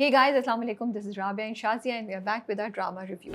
Hey guys, Assalamu alaikum. This is Rabia and Shazia, and we are back with our drama review.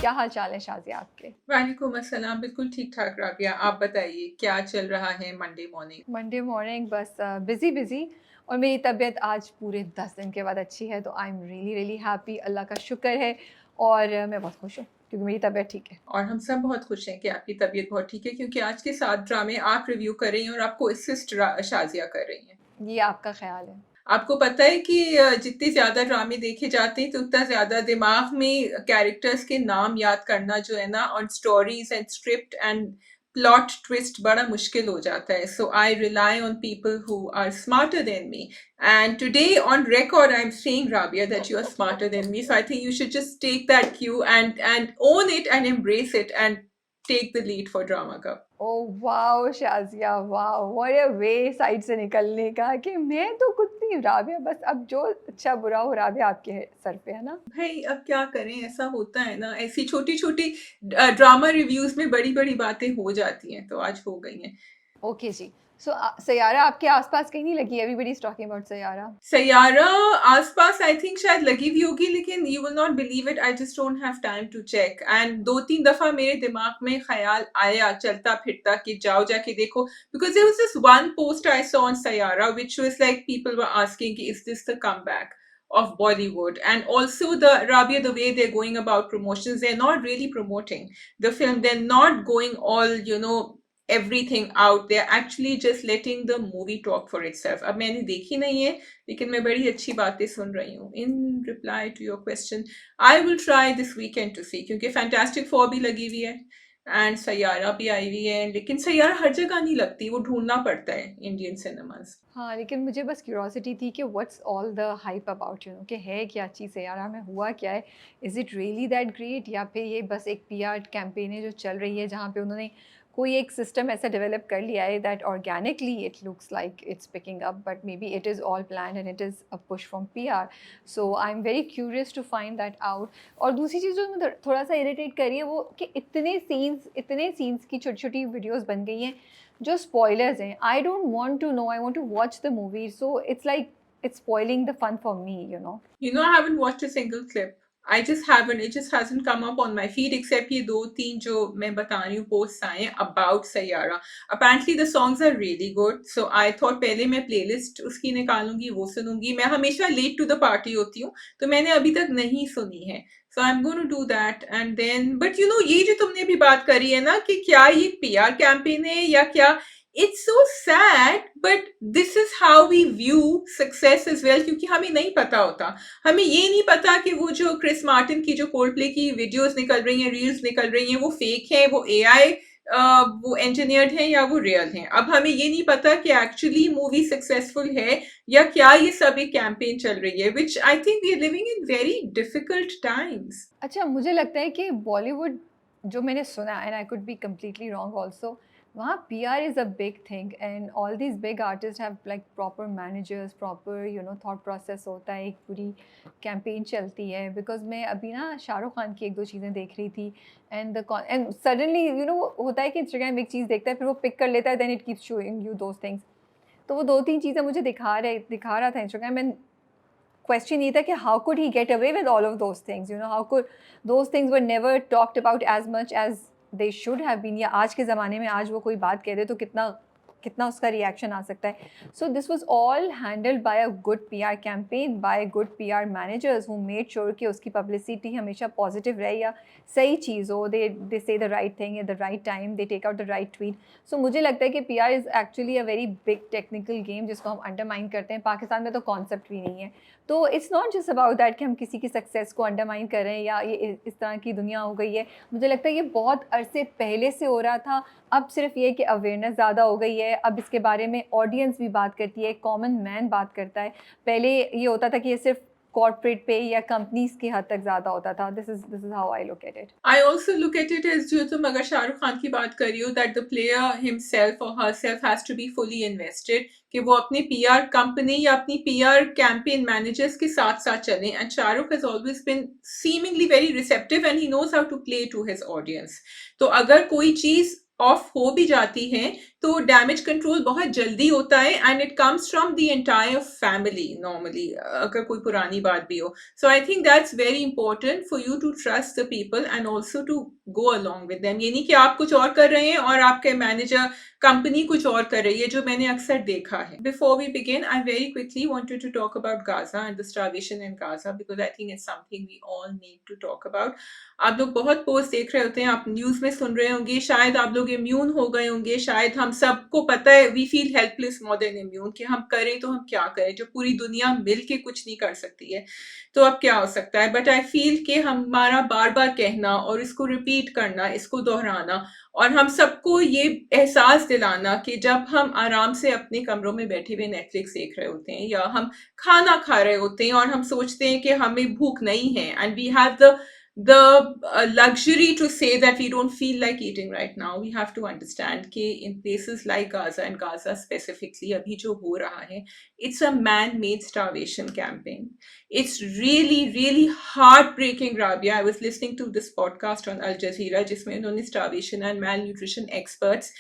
क्या हाल चाल है शाजिया आपके? वालेकुम अस्सलाम। बिल्कुल ठीक ठाक राबिया, आप बताइए क्या चल रहा है मंडे मॉर्निंग? मंडे मॉर्निंग बस बिजी और मेरी तबीयत आज पूरे 10 दिन के बाद अच्छी है, तो I am really really happy. Allah का शुक्र है और मैं बहुत खुश हूँ क्योंकि मेरी तबीयत ठीक है। और हम सब बहुत खुश हैं कि आपकी तबीयत बहुत ठीक है, क्योंकि आज के 7 ड्रामे आप रिव्यू कर रही हैं और आपको असिस्ट शाजिया कर रही हैं। ये आपका ख्याल है? आपको पता है कि जितने ज़्यादा ड्रामे देखे जाते हैं तो उतना ज़्यादा दिमाग में कैरेक्टर्स के नाम याद करना जो है ना, और stories and script and plot twist बड़ा मुश्किल हो जाता है। So I rely on people who are smarter than me, and today on record I am saying Rabia that you are smarter than me, so I think you should just take that cue and own it and embrace it and take the lead for drama cup. Oh wow Shazia, wow what a way side से निकलने का कि मैं तो कुछ नहीं, राबिया बस अब जो अच्छा बुरा हो राबिया आपके सर पे है ना। भाई अब क्या करें, ऐसा होता है ना, ऐसी छोटी छोटी ड्रामा रिव्यूज में बड़ी बड़ी बातें हो जाती हैं, तो आज हो गई हैं। ओके जी। सो सैयारा आपके आसपास कहीं नहीं लगी? Everybody is talking about Saiyaara. Saiyaara आसपास आई थिंक शायद लगी भी होगी, लेकिन you will not believe it, I just don't have time to check. And 2-3 दफा मेरे दिमाग में ख्याल आया चलता फिरता कि जाओ जाके देखो, because there was this one post I saw on Saiyaara which was like people were asking is this the comeback of Bollywood. And also the Rabia, the way they're going about promotions, they're not really promoting the film, they're not going all, everything out, they're actually just letting the movie talk for itself. अब मैंने देखी नहीं है, लेकिन मैं बड़ी अच्छी बातें सुन रही हूँ। In reply to your question, I will try this weekend to see, क्योंकि फैंटास्टिक 4 भी लगी हुई है एंड सैयारा भी आई हुई है, लेकिन सैयारा हर जगह नहीं लगती, वो ढूंढना पड़ता है इंडियन सिनेमाज। हाँ, लेकिन मुझे बस क्यूरोसिटी थी कि what's all the hype about, कि है क्या चीज़ सैयारा में, हुआ क्या है? Is it really that great या फिर ये बस एक पीआर कैंपेन है जो चल रही है जहाँ पे उन्होंने कोई एक सिस्टम ऐसा डेवलप कर लिया है that organically it looks like it's picking up, but maybe it is all plan and it is a push from PR. So I am very curious to find that out. और दूसरी चीज़ जो मुझे थोड़ा सा irritate करी है वो कि इतने सीन्स की छोटी छोटी वीडियोज़ बन गई हैं जो स्पॉयलर्स हैं। I don't want to know, I want to watch the movie, so it's like it's spoiling the fun for me, you know. I haven't watched a single clip. I just haven't. It just hasn't come up on my feed, except ये 2-3 जो मैं बता रही हूँ posts आए हैं about Sayyara. Apparently the songs are really good. So I thought पहले मैं playlist उसकी निकालूंगी, वो सुनूंगी। मैं हमेशा late to the party होती हूँ, तो मैंने अभी तक नहीं सुनी है। So I'm going to do that and then, but ये जो तुमने भी बात करी है ना कि क्या ये PR campaign है या क्या, it's so sad, but this is how we view success as well, क्योंकि हमें नहीं पता होता। हमें ये नहीं पता कि वो जो क्रिस मार्टिन की जो कोल्ड प्ले की वीडियोस निकल रही हैं, रील्स निकल रही हैं, वो फेक है, वो एआई वो इंजीनियर्ड है या वो रियल हैं। अब हमें ये नहीं पता कि एक्चुअली मूवी सक्सेसफुल है या क्या ये सब एक कैंपेन चल रही है, which I think we are living in very difficult times. अच्छा, मुझे लगता है कि बॉलीवुड, जो मैंने सुना, and I could be completely wrong also, वहाँ PR is a big thing and all these big artist have like proper managers, proper thought process होता है, एक पूरी कैंपेन चलती है। बिकॉज मैं अभी ना शाहरुख खान की एक दो चीज़ें देख रही थी एंड सडनली होता है कि इंस्टाग्राम एक चीज़ देखता है, फिर वो पिक कर लेता है, then it keeps showing you those things. तो वो 2-3 चीज़ें मुझे दिखा रहा था इंस्टाग्राम, एंड क्वेश्चन ये था कि how could he get away with all of those things, how could those things were never talked about as much as they should have been, या आज के ज़माने में आज वो कोई बात कह दे तो कितना कितना उसका रिएक्शन आ सकता है। So this was all handled by a good PR campaign, by good PR managers who made sure कि उसकी पब्लिसिटी हमेशा पॉजिटिव रहे या सही चीज़ हो, they say the right thing at the right time, they take out the right tweet. So मुझे लगता है कि PR is actually a very big technical game जिसको हम अंडरमाइन करते हैं। पाकिस्तान में तो कॉन्सेप्ट भी नहीं है, तो it's not just about that कि हम किसी की सक्सेस को अंडरमाइन कर रहे हैं या ये इस तरह की दुनिया हो गई है। मुझे लगता है ये बहुत अरसे पहले से हो रहा था, अब सिर्फ ये कि अवेयरनेस ज़्यादा हो गई है, अब इसके बारे में ऑडियंस भी बात करती है, कॉमन मैन बात करता है। पहले ये होता था कि ये सिर्फ कॉर्पोरेट पे या कंपनीज की हद तक ज़्यादा होता था। This is how I look at it. I also look at it as, जो तुम अगर शाहरुख खान की बात कर रही हो, that the player himself or herself has to be fully invested, कि वो अपनी पीआर कंपनी या अपनी पीआर कैंपेन मैनेजर्स के साथ साथ चलें। And Shahrukh has always been seemingly very receptive and he knows how to play to his audience. तो अगर कोई चीज ऑफ हो भी जाती है तो डैमेज कंट्रोल बहुत जल्दी होता है and it comes from the entire family normally, अगर कोई पुरानी बात भी हो. So I think that's very important for you to trust the people and also to go along with them. ये नहीं कि आप कुछ और कर रहे हैं और आपके मैनेजर कंपनी कुछ और कर रही है, जो मैंने अक्सर देखा है. Before we begin, I very quickly wanted to talk about Gaza and the starvation in Gaza because I think it's something we all need to talk about. आप लोग बहुत पोस्ट देख रहे होते हैं, आप न्यूज में सुन रहे होंगे, शायद आप लोग इम्यून हो गए होंगे, शायद हम सबको पता है, we feel helpless more than immune, कि हम करें तो हम क्या करें, जो पूरी दुनिया मिल के कुछ नहीं कर सकती है तो अब क्या हो सकता है. बट आई फील कि हमारा बार बार कहना और इसको रिपीट करना, इसको दोहराना और हम सबको ये एहसास दिलाना कि जब हम आराम से अपने कमरों में बैठे हुए नेटफ्लिक्स देख रहे होते हैं या हम खाना खा रहे होते हैं और हम सोचते हैं कि हमें भूख नहीं है and we have the luxury to say that we don't feel like eating right now. We have to understand कि in places like Gaza and Gaza specifically अभी जो हो रहा है, it's a man-made starvation campaign. It's really, really heartbreaking, Rabia. I was listening to this podcast on Al Jazeera जिसमें उन्होंने starvation and malnutrition experts.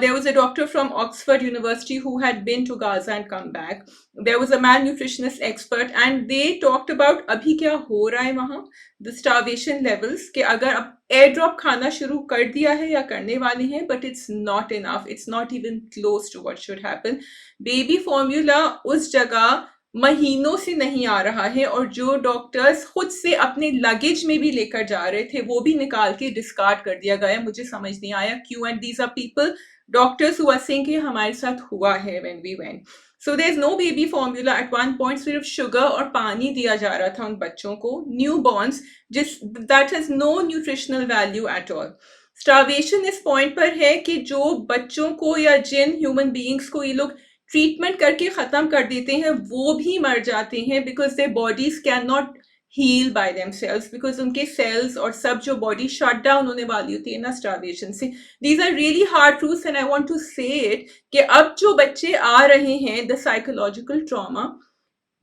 There was a doctor from Oxford University who had been to Gaza and come back. There was a malnutritionist expert and they talked about अभी क्या हो रहा है वहाँ, the starvation levels, कि अगर अब air drop खाना शुरू कर दिया है या करने वाले हैं, but it's not enough, it's not even close to what should happen. Baby formula उस जगह महीनों से नहीं आ रहा है और जो डॉक्टर्स खुद से अपने लगेज में भी लेकर जा रहे थे वो भी निकाल के डिस्कार्ड कर दिया गया. मुझे समझ नहीं आया क्यों. And these are people, doctors who are saying कि हमारे साथ हुआ है when we went. So there is no baby formula. At one point सिर्फ शुगर और पानी दिया जा रहा था उन बच्चों को, न्यू बॉर्न्स, जिस that has no nutritional value at all. Starvation इस पॉइंट पर है कि जो बच्चों को या जिन ह्यूमन बीइंग्स को ये लोग ट्रीटमेंट करके खत्म कर देते हैं वो भी मर जाते हैं because their bodies can not heal by themselves, because उनके सेल्स और सब जो बॉडी शट डाउन होने वाली होती है ना स्टार्वेशन से. These are really hard truths and I want to say it कि अब जो बच्चे आ रहे हैं, द साइकोलॉजिकल ट्रॉमा,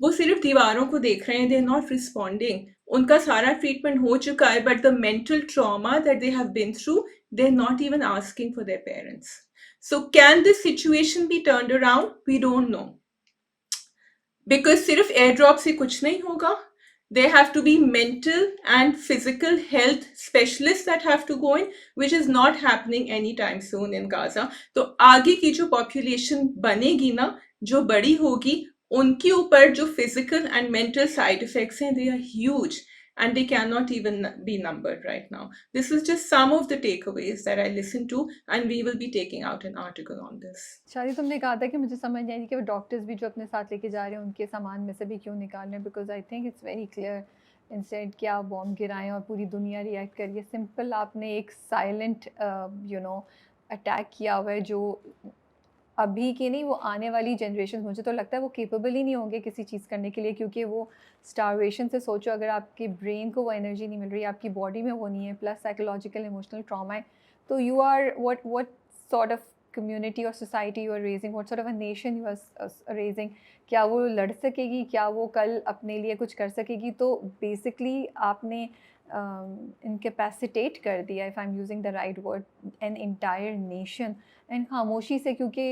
वो सिर्फ दीवारों को देख रहे हैं, दे आर नॉट रिस्पॉन्डिंग. उनका सारा ट्रीटमेंट हो चुका है but the mental trauma that they have been through, they are not even asking for their parents. So can this situation be turned around? We don't know. Because सिर्फ airdrop से कुछ नहीं होगा. There have to be mental and physical health specialists that have to go in, which is not happening anytime soon in Gaza. तो आगे की जो population बनेगी ना, जो बड़ी होगी, उनके ऊपर जो physical and mental side effects हैं, they are huge. And they cannot even be numbered right now. This is just some of the takeaways that I listened to, and we will be taking out an article on this. शादी, तुमने कहा था कि मुझे समझ नहीं आई कि वो डॉक्टर्स भी जो अपने साथ लेके जा रहे हैं उनके सामान में से भी क्यों निकाल रहे हैं, because I think it's very clear. Instead कि आप बॉम्ब गिराएं और पूरी दुनिया रिएक्ट करिए, सिंपल आपने एक साइलेंट अटैक किया हुआ है जो अभी की नहीं, वो आने वाली जनरेशन, मुझे तो लगता है वो केपेबल ही नहीं होंगे किसी चीज़ करने के लिए, क्योंकि वो स्टारवेशन से सोचो, अगर आपके ब्रेन को वो एनर्जी नहीं मिल रही, आपकी बॉडी में वो नहीं है, प्लस साइकोलॉजिकल इमोशनल ट्रॉमा है, तो you are what sort of community और society you are raising, what sort of a nation you are raising. क्या वो लड़ सकेगी? क्या वो कल अपने लिए कुछ कर सकेगी? तो बेसिकली आपने इनकेपेसिटेट कर दिया, if I am using the right word, an entire nation. And खामोशी से, क्योंकि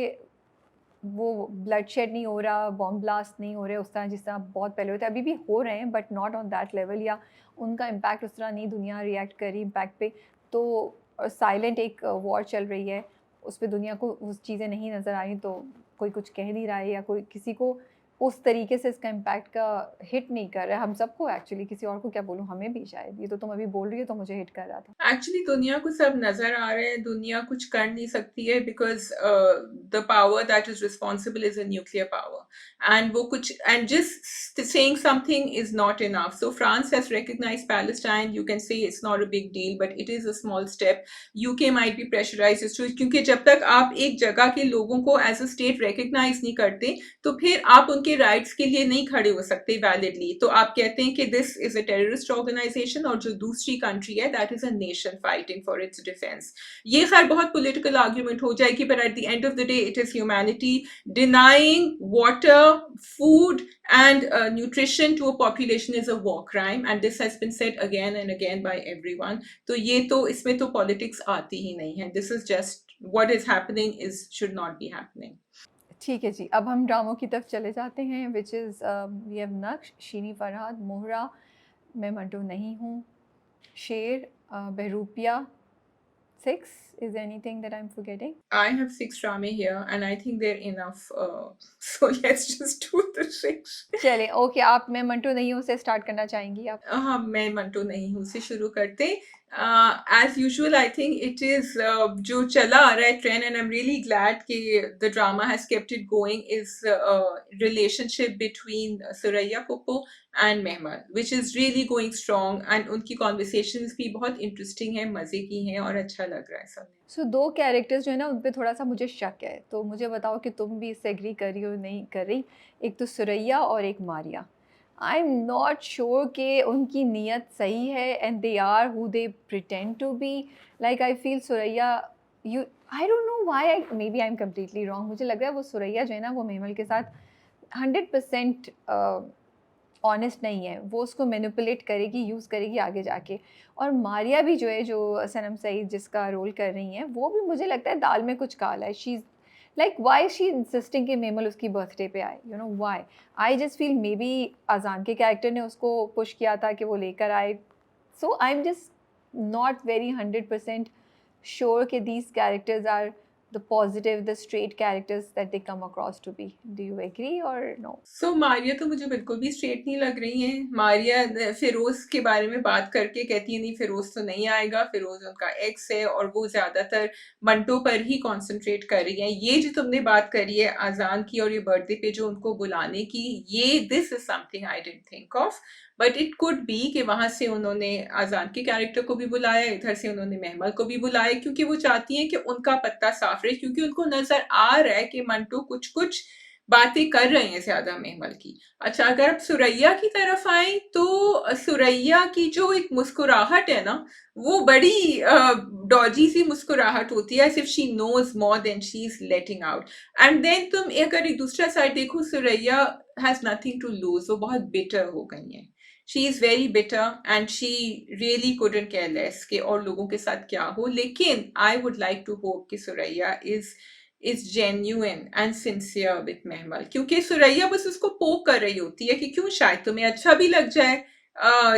वो ब्लड शेड नहीं हो रहा, बॉम्ब ब्लास्ट नहीं हो रहे उस तरह जिस तरह बहुत पहले होते, अभी भी हो रहे हैं but not on that level, या उनका इम्पैक्ट उस तरह नहीं दुनिया रिएक्ट करी इम्पैक्ट पे. तो साइलेंट एक वॉर चल रही है, उस पर दुनिया को उस चीज़ें नहीं नज़र आई, तो कोई कुछ कह नहीं रहा है या कोई किसी को उस तरीके से इसका इम्पैक्ट का हिट नहीं कर रहा है. हम सबको एक्चुअली, किसी और को क्या बोलूँ, हमें भी शायद. ये तो तुम अभी बोल रही हो तो मुझे हिट कर रहा था. एक्चुअली दुनिया को सब नजर आ रहे हैं, दुनिया कुछ कर नहीं सकती है because the power that is responsible is a nuclear power and वो कुछ and just saying something is not enough. So France has recognised Palestine. You can say it's not a big deal but it is a small step. UK might be pressurised to, क्योंकि जब तक आप एक जगह के लोगों को as a state recognise नहीं करते तो फिर आप उनके राइट्स के लिए नहीं खड़े हो सकते वैलिडली. तो आप कहते हैं कि this is a terrorist organisation और जो दूसरी कंट्री है that is a nation fighting for its defence. ये खैर बहुत पॉलिटिकल आर्ग्यूमेंट हो जाएगी but at the end of the day it is humanity denying water, food and nutrition to a population is a war crime, and this has been said again and again by everyone. तो ये तो इसमें तो politics आती ही नहीं है. This is just what is happening is should not be happening. ठीक है जी, अब हम ड्रामों की तरफ चले जाते हैं, विच इज़ वी हैव नक्श, शीनी फरहाद, मोहरा, मैं मंटो नहीं हूँ, शेर, बहरूपिया, 6. Is there anything that I'm forgetting? I have 6 drama here, and I think they're enough. So let's just do the 6. चलिए, ओके, आप मैं मंटो नहीं हूँ से स्टार्ट करना चाहेंगी आप? हाँ, मैं मंटो नहीं हूँ से शुरू करते। As usual I think it is जो चला आ रहा है trend, and I am really glad कि the drama has kept it going, is relationship between Suraiya Popo and Mehmal, which is really going strong, and उनकी कॉन्वर्सेशंस भी बहुत इंटरेस्टिंग है, मजे की हैं, और अच्छा लग रहा है सब। सो 2 कैरेक्टर्स जो है ना, उन पे थोड़ा सा मुझे शक है, तो मुझे बताओ कि तुम भी इससे एग्री कर रही हो नहीं कर रही। एक तो सुरैया और एक Maria. I am not sure कि उनकी नीयत सही है, and they are who they pretend to be. Like I feel Suraiya, you, I don't know why, maybe I am completely wrong, मुझे लग रहा है वो सुरैया जो है ना, वो मेमल के साथ 100% ऑनेस्ट नहीं है, वो उसको मैनिपुलेट करेगी, यूज़ करेगी आगे जाके। और मारिया भी जो है, जो सनम सईद जिसका रोल कर रही हैं, वो भी मुझे लगता है दाल में कुछ काला है। She is like why she insisting कि मेमल उसकी बर्थडे पे आए, you know why? I just feel may be अजान के कैरेक्टर ने उसको पुश किया था कि वो लेकर आए। So I am just not very 100% sure कि these characters are the positive, the straight characters that they come across to be. Do you agree or no? सो मारिया तो मुझे बिल्कुल भी स्ट्रेट नहीं लग रही है। मारिया फिरोज के बारे में बात करके कहती है नहीं, फिरोज तो नहीं आएगा, फिरोज उनका एक्स है, और वो ज्यादातर मंटो पर ही कॉन्सेंट्रेट कर रही है। ये जो तुमने बात करी है अजान की और ये बर्थडे पे जो उनको बुलाने की, ये this is something I didn't think of, but it could be कि वहां से उन्होंने आजान के कैरेक्टर को भी बुलाया, इधर से उन्होंने महमल को भी बुलाया, क्योंकि वो चाहती हैं कि उनका पत्ता साफ रहे, क्योंकि उनको नजर आ रहा है कि मंटो कुछ कुछ बातें कर रहे हैं ज्यादा महमल की। अच्छा, अगर आप सुरैया की तरफ आए तो सुरैया की जो एक मुस्कुराहट है ना, वो बड़ी डॉजी सी मुस्कुराहट होती है, सिर्फ she knows more than she is letting out. And then तुम अगर एक दूसरा साइड देखो, Suraiya has nothing to lose, वो बहुत बिटर हो गई है। She is very bitter and she really couldn't care less कि और लोगों के साथ क्या हो। लेकिन I would like to hope कि Suraiya is genuine and sincere with महमल, क्योंकि सुरैया बस उसको पोक कर रही होती है कि क्यों शायद तुम्हें अच्छा भी लग जाए।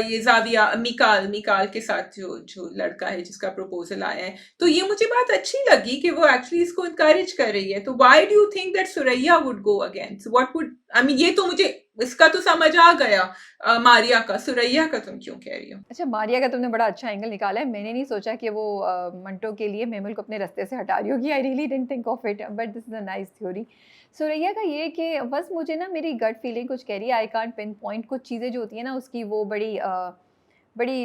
ये जाविया मिकाल के साथ जो लड़का है जिसका प्रपोजल आया है, तो ये मुझे बात अच्छी लगी कि वो एक्चुअली इसको इनकरेज कर रही है। तो why do you think that Suraiya would go against, what would, I mean ये तो मुझे इसका तो समझ आ गया, मारिया का। सुरैया का तुम क्यों कह रही हो? अच्छा, मारिया का तुमने बड़ा अच्छा एंगल निकाला है। मैंने नहीं सोचा कि वो मंटो के लिए मेमल को अपने रास्ते से हटा रही होगी। I really didn't think of it, but this is a nice theory. Suraiya का ये कि बस मुझे ना, मेरी गट फीलिंग कुछ कह रही है, आई कांट पिन पॉइंट। कुछ चीज़ें जो होती हैं ना उसकी, वो बड़ी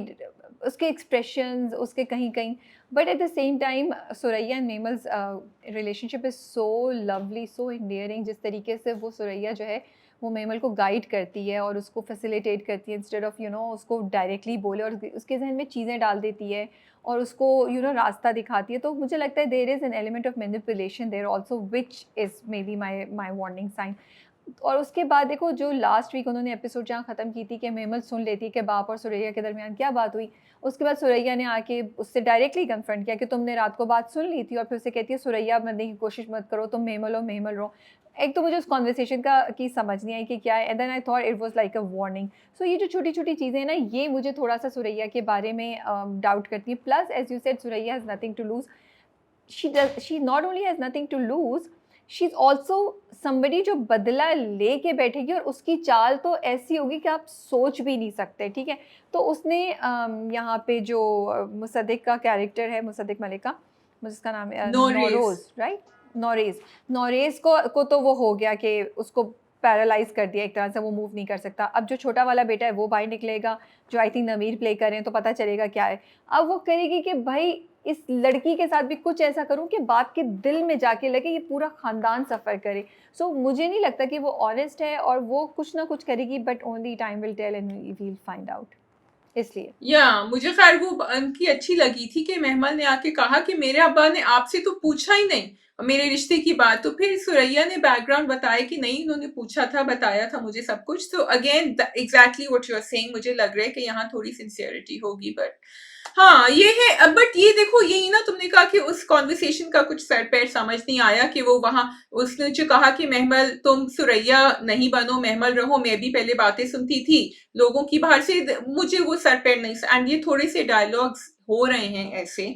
उसके एक्सप्रेशंस, उसके कहीं कहीं, but at the same time Suraiya and mammals relationship is so lovely, so endearing. जिस तरीके से वो सुरैया जो है, वो मेमल को गाइड करती है और उसको फैसिलिटेट करती है, इंस्टेड ऑफ उसको डायरेक्टली बोले, और उसके जहन में चीज़ें डाल देती है और उसको रास्ता दिखाती है। तो मुझे लगता है there is an element of manipulation there also, which is maybe my warning sign. और उसके बाद देखो, जो लास्ट वीक उन्होंने एपिसोड जहाँ ख़त्म की थी कि मेमल सुन लेती है कि बाप और सुरैया के दरमियान क्या बात हुई, उसके बाद सुरैया ने आके उससे डायरेक्टली कन्फ्रंट किया कि तुमने रात को बात सुन ली थी, और फिर उसे कहती है सुरैया बनने की कोशिश मत करो, तुम मेमल रहो। एक तो मुझे उस कॉन्वर्सेशन की समझ नहीं आई कि क्या है, and then I thought it was like a warning. So ये जो छोटी छोटी चीज़ें हैं ना, ये मुझे थोड़ा सा सुरैया के बारे में डाउट करती है। Plus as you said, Suraiya has nothing to lose. she not only has nothing to lose, she's also somebody जो बदला लेके बैठेगी, और उसकी चाल तो ऐसी होगी कि आप सोच भी नहीं सकते, ठीक है। तो उसने यहाँ पे जो मुसद्दिक का कैरेक्टर है, मुसद्दिक मलिक का, मुझे उसका नाम है नौरोज, राइट, नौरेज को तो वो हो गया कि उसको पैरालाइज कर दिया एक तरह से, वो मूव नहीं कर सकता। अब जो छोटा वाला बेटा है वो बाहर निकलेगा, जो आई थिंक नमीर प्ले कर रहे हैं, तो पता चलेगा क्या है। अब वो करेगी कि भाई इस लड़की के साथ भी कुछ ऐसा करूं कि बाप के दिल में जाके लगे, ये पूरा ख़ानदान सफ़र करे। सो मुझे नहीं लगता कि वो ऑनेस्ट है, और वो कुछ ना कुछ करेगी, but only time will tell and we will find out. इसलिए मुझे खैर वो उनकी अच्छी लगी थी कि मेहमान ने आके कहा कि मेरे अब्बा ने आपसे तो पूछा ही नहीं मेरे रिश्ते की बात। तो फिर सुरैया ने बैकग्राउंड बताया कि नहीं, उन्होंने पूछा था, बताया था मुझे सब कुछ। तो again exactly what you are saying, मुझे लग रहा है कि यहाँ थोड़ी सिंसियरिटी होगी, बट हाँ, ये है बट ये देखो यही ना तुमने कहा कि उस कॉन्वर्सेशन का कुछ सर पैर समझ नहीं आया कि वो वहां उसने जो कहा कि महमल तुम सुरैया नहीं बनो महमल रहो, मैं भी पहले बातें सुनती थी लोगों की बाहर से, मुझे वो सर पैर नहीं, एंड ये थोड़े से डायलॉग्स हो रहे हैं ऐसे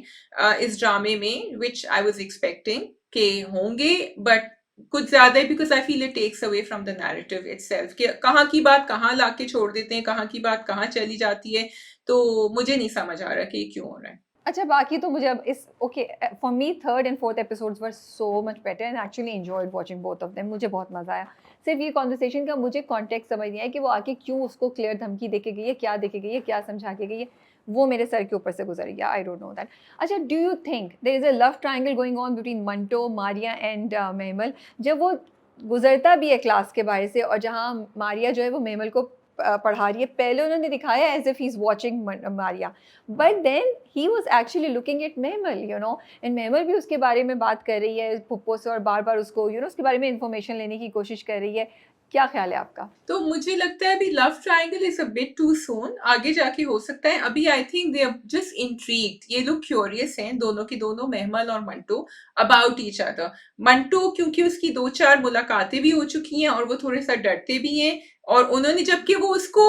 इस ड्रामे में विच आई वाज एक्सपेक्टिंग के होंगे, बट कुछ ज्यादा ही, because I feel it takes away from the narrative itself कि कहाँ की बात कहाँ लाके छोड़ देते हैं, कहाँ की बात कहाँ चली जाती है, तो मुझे नहीं समझ आ रहा कि ये क्यों हो रहा है। अच्छा बाकी तो मुझे अब इस okay for me third and fourth episodes were so much better and actually enjoyed watching both of them, मुझे बहुत मजा आया। सिर्फ ये कॉन्वर्सेशन का मुझे कॉन्टेक्स्ट समझ नहीं आया कि वो आके क्यों उसको क्लियर धमकी दे के गई है, क्या दे के गई है, क्या समझा के गई है, वो मेरे सर के ऊपर से गुजर गया। I don't know that. अच्छा do you think there is a love triangle going on between Manto, Maria and Mehmal? जब वो गुजरता भी है क्लास के बाहर से और जहाँ मारिया जो है वो मेहमल को पढ़ा रही है, पहले उन्होंने दिखाया as if he is watching Maria, but then he was actually looking at Mehmal, you know, and Mehmal भी उसके बारे में बात कर रही है पुप्पो से और बार बार उसको यू नो उसके बारे में इंफॉर्मेशन लेने की कोशिश कर रही है। क्या ख्याल है आपका? तो मुझे लगता है अभी love triangle is a bit too soon, आगे जाके हो सकता है, अभी I think they are just intrigued, ये लोग क्यूरियस हैं दोनों के दोनों, महमल और Manto, about each other. Manto क्योंकि उसकी 2-4 मुलाकातें भी हो चुकी हैं और वो थोड़े सा डरते भी हैं, और उन्होंने जबकि वो उसको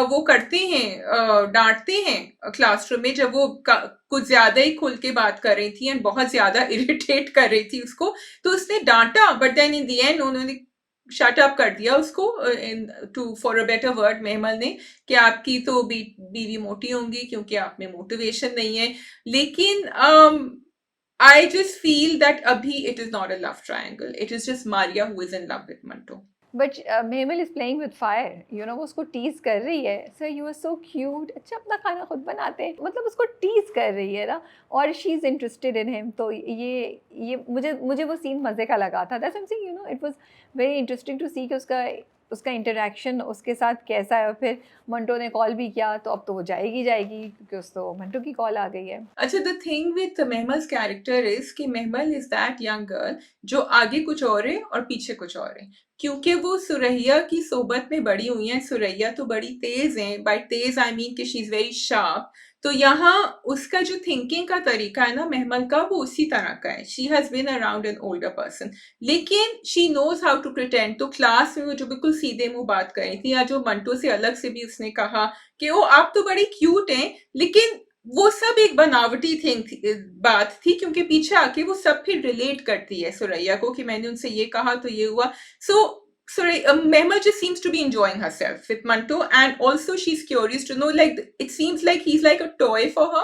वो करते हैं डांटते हैं क्लासरूम में जब वो कुछ ज्यादा ही खुल के बात कर रही थी एंड बहुत ज्यादा इरिटेट कर रही थी उसको, तो उसने डांटा, but then in the end उन्होंने शट अप कर दिया उसको, in to for a better word Mehmal ने, कि आपकी तो बीवी मोटी होंगी क्योंकि आप में मोटिवेशन नहीं है, लेकिन आई जस्ट फील दैट अभी it is not a love triangle, it is just Maria who is in love with Manto. But Mehmal is playing with fire, you know, वो उसको टीज कर रही है, sir you are so cute, अच्छा अपना खाना खुद बनाते हैं, मतलब उसको टीज कर रही है ना, और she is interested in him. तो ये मुझे मुझे वो सीन मज़े का लगा था, that's I am saying, you know, it was very interesting to see कि उसका उसका इंटरेक्शन उसके साथ कैसा है। और फिर मंटो ने कॉल भी किया तो अब तो वो जाएगी जाएगी क्योंकि उस तो मंटो की कॉल आ गई है। अच्छा, the thing with Mehmal's character is कि Mehmal is that young girl जो आगे कुछ और है और पीछे कुछ और है, क्योंकि वो सुरैया की सोबत में बड़ी हुई है, सुरैया तो बड़ी तेज है, बाय तेज आई मीन कि शी इज वेरी शार्प, तो यहाँ उसका जो थिंकिंग का तरीका है ना महमल का, वो उसी तरह का है, she has been around an older person, लेकिन she knows how to pretend. तो क्लास में वो जो बिल्कुल सीधे मुंह बात कर रही थी, या जो मंटो से अलग से भी उसने कहा कि ओ आप तो बड़ी क्यूट हैं, लेकिन वो सब एक बनावटी थिंग बात थी, क्योंकि पीछे आके वो सब फिर रिलेट करती है सुरैया को कि मैंने उनसे ये कहा तो ये हुआ। सो Mehmet just seems to be enjoying herself with Manto, and also she's curious to know, like it seems like he's like a toy for her,